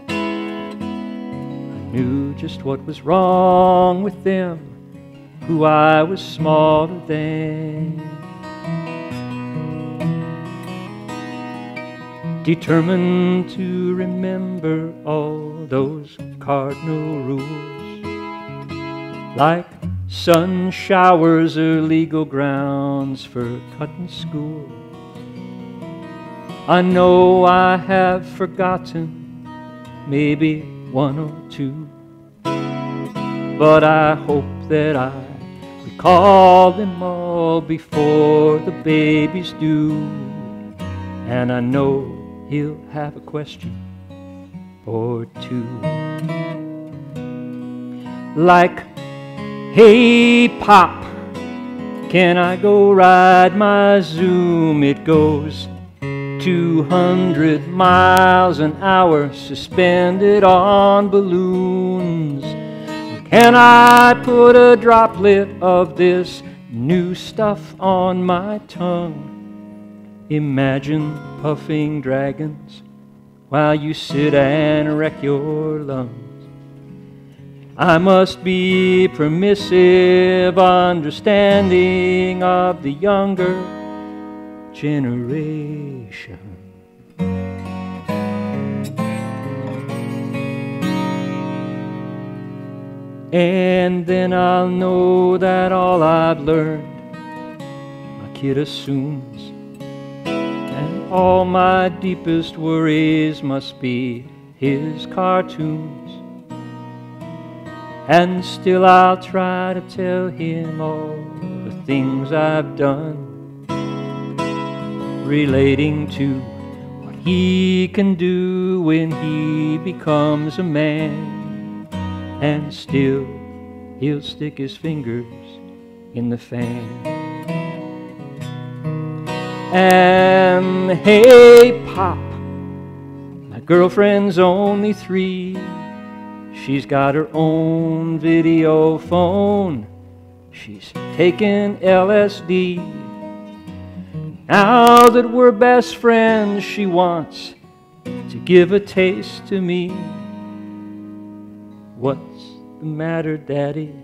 I knew just what was wrong with them, who I was smaller than. Determined to remember all those cardinal rules, like sun showers are legal grounds for cutting school. I know I have forgotten maybe 1 or 2, but I hope that I recall them all before the babies do. And I know he'll have a question or 2. Like, hey, Pop, can I go ride my Zoom? It goes 200 miles an hour, suspended on balloons. Can I put a droplet of this new stuff on my tongue? Imagine puffing dragons while you sit and wreck your lungs. I must be permissive, understanding of the younger generation. And then I'll know that all I've learned my kid assumes, and all my deepest worries must be his cartoons. And still I'll try to tell him all the things I've done, relating to what he can do when he becomes a man. And still he'll stick his fingers in the fan. And hey, Pop, my girlfriend's only 3. She's got her own video phone. She's taken LSD. Now that we're best friends, she wants to give a taste to me. What's the matter, Daddy?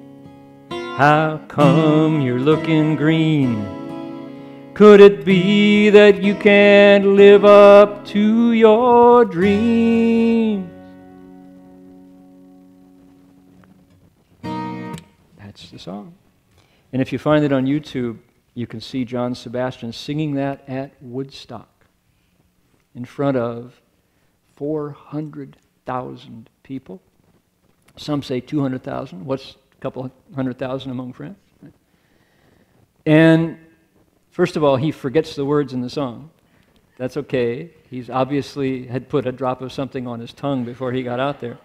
How come you're looking green? Could it be that you can't live up to your dreams? That's the song. And if you find it on YouTube, you can see John Sebastian singing that at Woodstock in front of 400,000 people. Some say 200,000. What's a couple 100,000 among friends? Right? And first of all, he forgets the words in the song. That's okay. He's obviously had put a drop of something on his tongue before he got out there.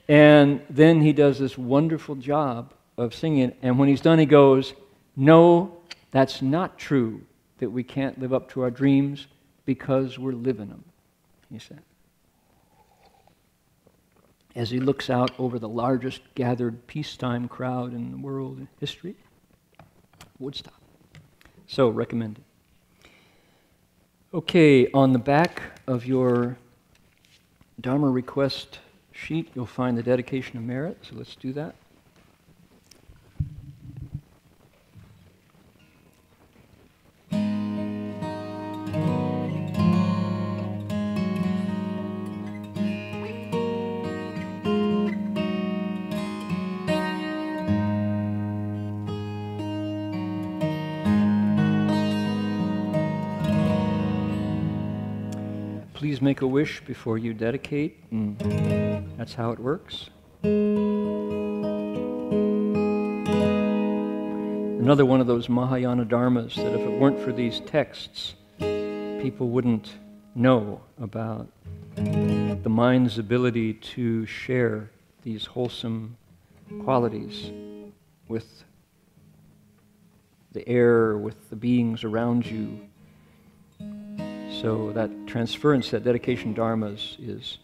And then he does this wonderful job of singing. And when he's done, he goes, "No, that's not true that we can't live up to our dreams because we're living them," he said, as he looks out over the largest gathered peacetime crowd in the world in history. Woodstock. So, recommended. Okay, on the back of your Dharma request sheet, you'll find the dedication of merit, so let's do that. Please make a wish before you dedicate, and that's how it works. Another one of those Mahayana dharmas that if it weren't for these texts, people wouldn't know about the mind's ability to share these wholesome qualities with the air, with the beings around you. So that transference, that dedication dharmas is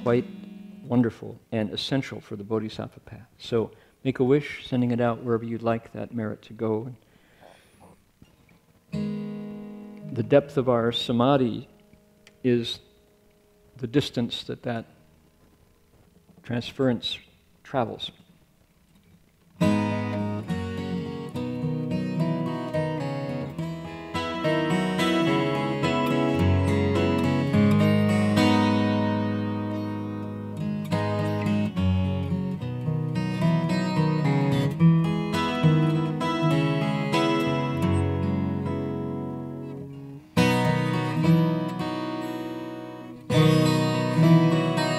quite wonderful and essential for the bodhisattva path. So make a wish, sending it out wherever you'd like that merit to go. The depth of our samadhi is the distance that that transference travels.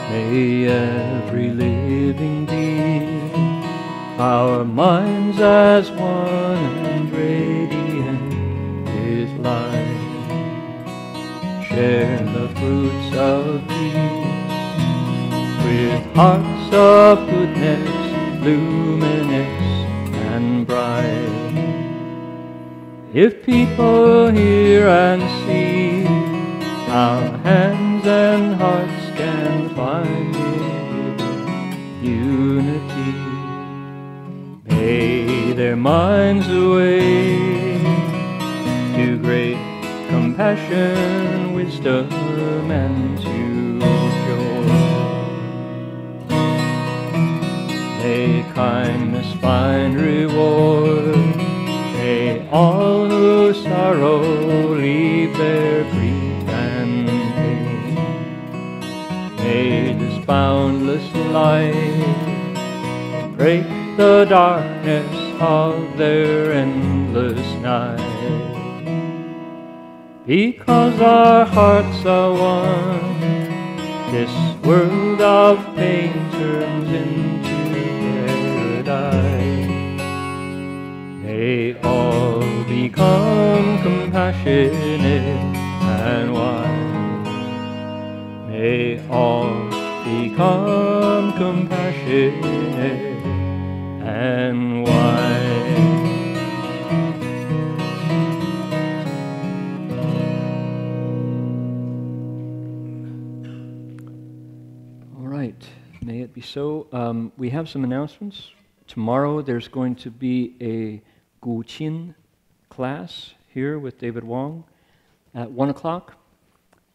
May every living being, our minds as one and radiant with light, share the fruits of peace with hearts of goodness, luminous and bright. If people hear and see, our hands and hearts can find unity. May their minds awake to great compassion, wisdom, and to joy. May kindness find reward. May all who sorrow leave their grief and pain. May this boundless light break the darkness of their endless night. Because our hearts are one, this world of pain turns into paradise. May all become compassionate and wise. May all become compassionate and wise. All right, may it be so. We have some announcements. Tomorrow there's going to be a Gu Qin class here with David Wong at 1 o'clock.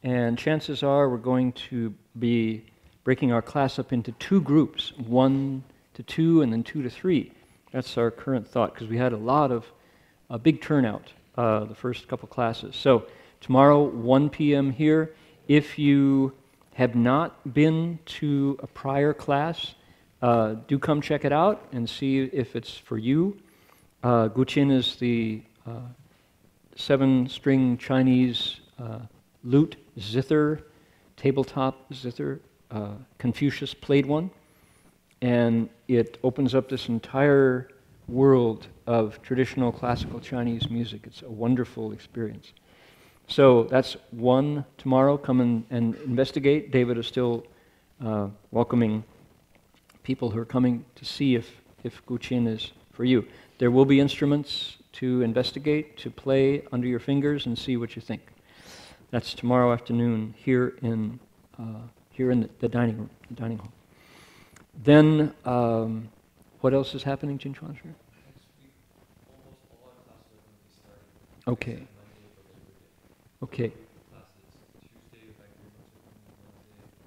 And chances are we're going to be breaking our class up into 2 groups, 1 to 2 and then 2 to 3. That's our current thought, because we had a big turnout the first couple classes. So tomorrow, 1 p.m. here. If you have not been to a prior class, do come check it out and see if it's for you. Gu Qin is the 7-string Chinese lute zither, tabletop zither. Confucius played one, and it opens up this entire world of traditional classical Chinese music. It's a wonderful experience. So that's 1 tomorrow. Come and investigate. David is still welcoming people who are coming to see if Gu Qin is for you. There will be instruments to investigate, to play under your fingers and see what you think. That's tomorrow afternoon here in the dining room, the dining hall. Then, what else is happening, Jin Chuan? Next week, almost all our classes are going to be starting. Okay. Monday, but Okay. classes. Tuesday, if I can remember, Wednesday,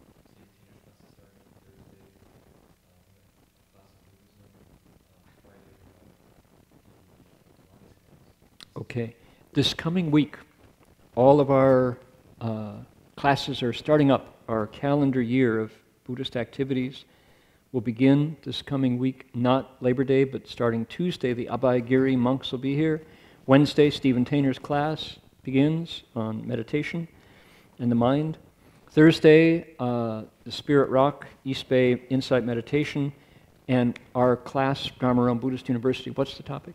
teacher classes starting. Thursday, class of Buddhism. Friday, Okay. This coming week, all of our classes are starting up. Our calendar year of Buddhist activities will begin this coming week, not Labor Day, but starting Tuesday, the Abhayagiri monks will be here. Wednesday, Stephen Tainer's class begins on meditation and the mind. Thursday, the Spirit Rock, East Bay Insight Meditation, and our class, Dharma Realm Buddhist University. What's the topic?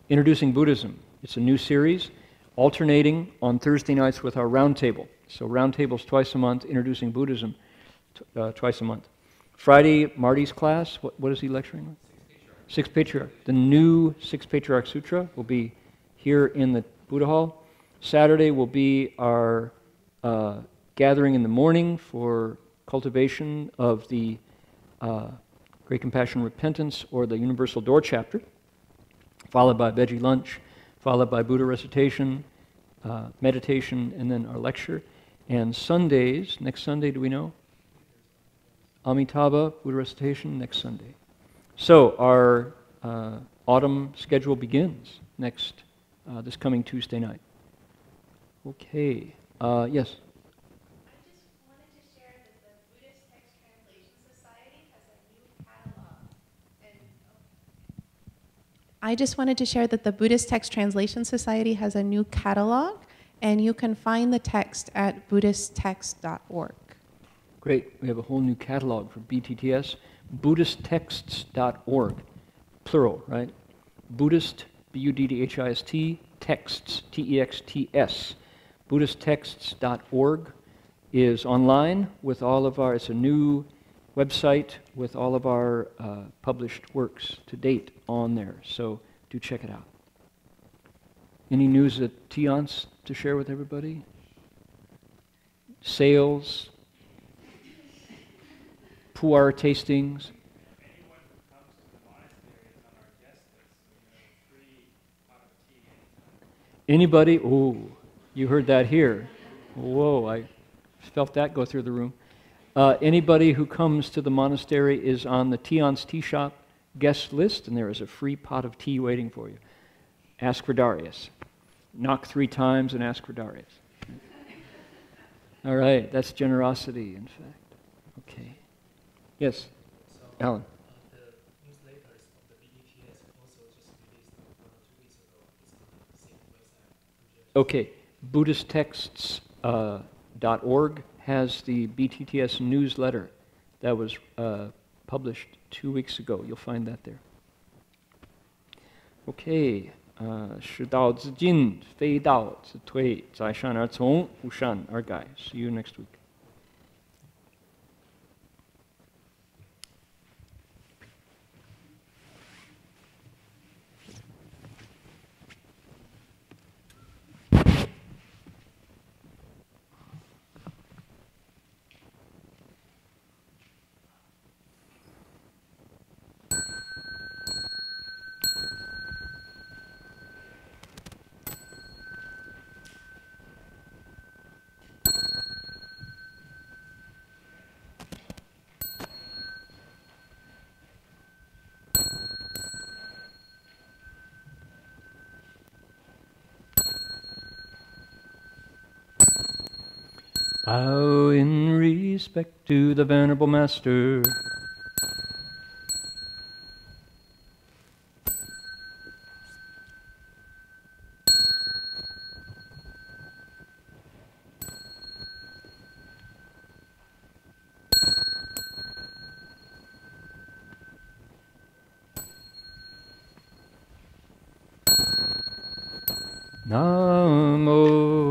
Introducing Buddhism. It's a new series, alternating on Thursday nights with our roundtable. So roundtables twice a month, introducing Buddhism twice a month. Friday, Marty's class. What is he lecturing on? Sixth Patriarch. The new Sixth Patriarch Sutra will be here in the Buddha Hall. Saturday will be our gathering in the morning for cultivation of the Great Compassion Repentance or the Universal Door chapter, followed by veggie lunch, followed by Buddha recitation, meditation, and then our lecture. And Sundays, next Sunday, do we know? Amitabha, Buddha recitation, next Sunday. So our autumn schedule begins this coming Tuesday night. Okay, yes? I just wanted to share that the Buddhist Text Translation Society has a new catalog, and you can find the text at buddhisttext.org. Great. We have a whole new catalog for BTTS. BuddhistTexts.org. Plural, right? Buddhist, B-U-D-D-H-I-S-T, texts, T-E-X-T-S. BuddhistTexts.org is online with all of our, it's a new website with all of our published works to date on there. So do check it out. Any news at Tiance to share with everybody? Sales, pu'er tastings. Anyone who comes to the monastery is on our guest list, so you have a free pot of tea anytime. Anybody? Oh, you heard that here. Whoa, I felt that go through the room. Anybody who comes to the monastery is on the Tiance Tea Shop guest list, and there is a free pot of tea waiting for you. Ask for Darius. Knock 3 times and ask for Darius. All right, that's generosity, in fact. Okay. Yes? So Alan. The newsletters of the BDTS also just released 1 or 2 weeks ago. It's on the same website. Okay, BuddhistTexts.org has the BTTS newsletter that was published 2 weeks ago. You'll find that there. Okay, 识道之进，非道之退，在善而从，无善而改. See you next week. Bow in respect to the Venerable Master. Namo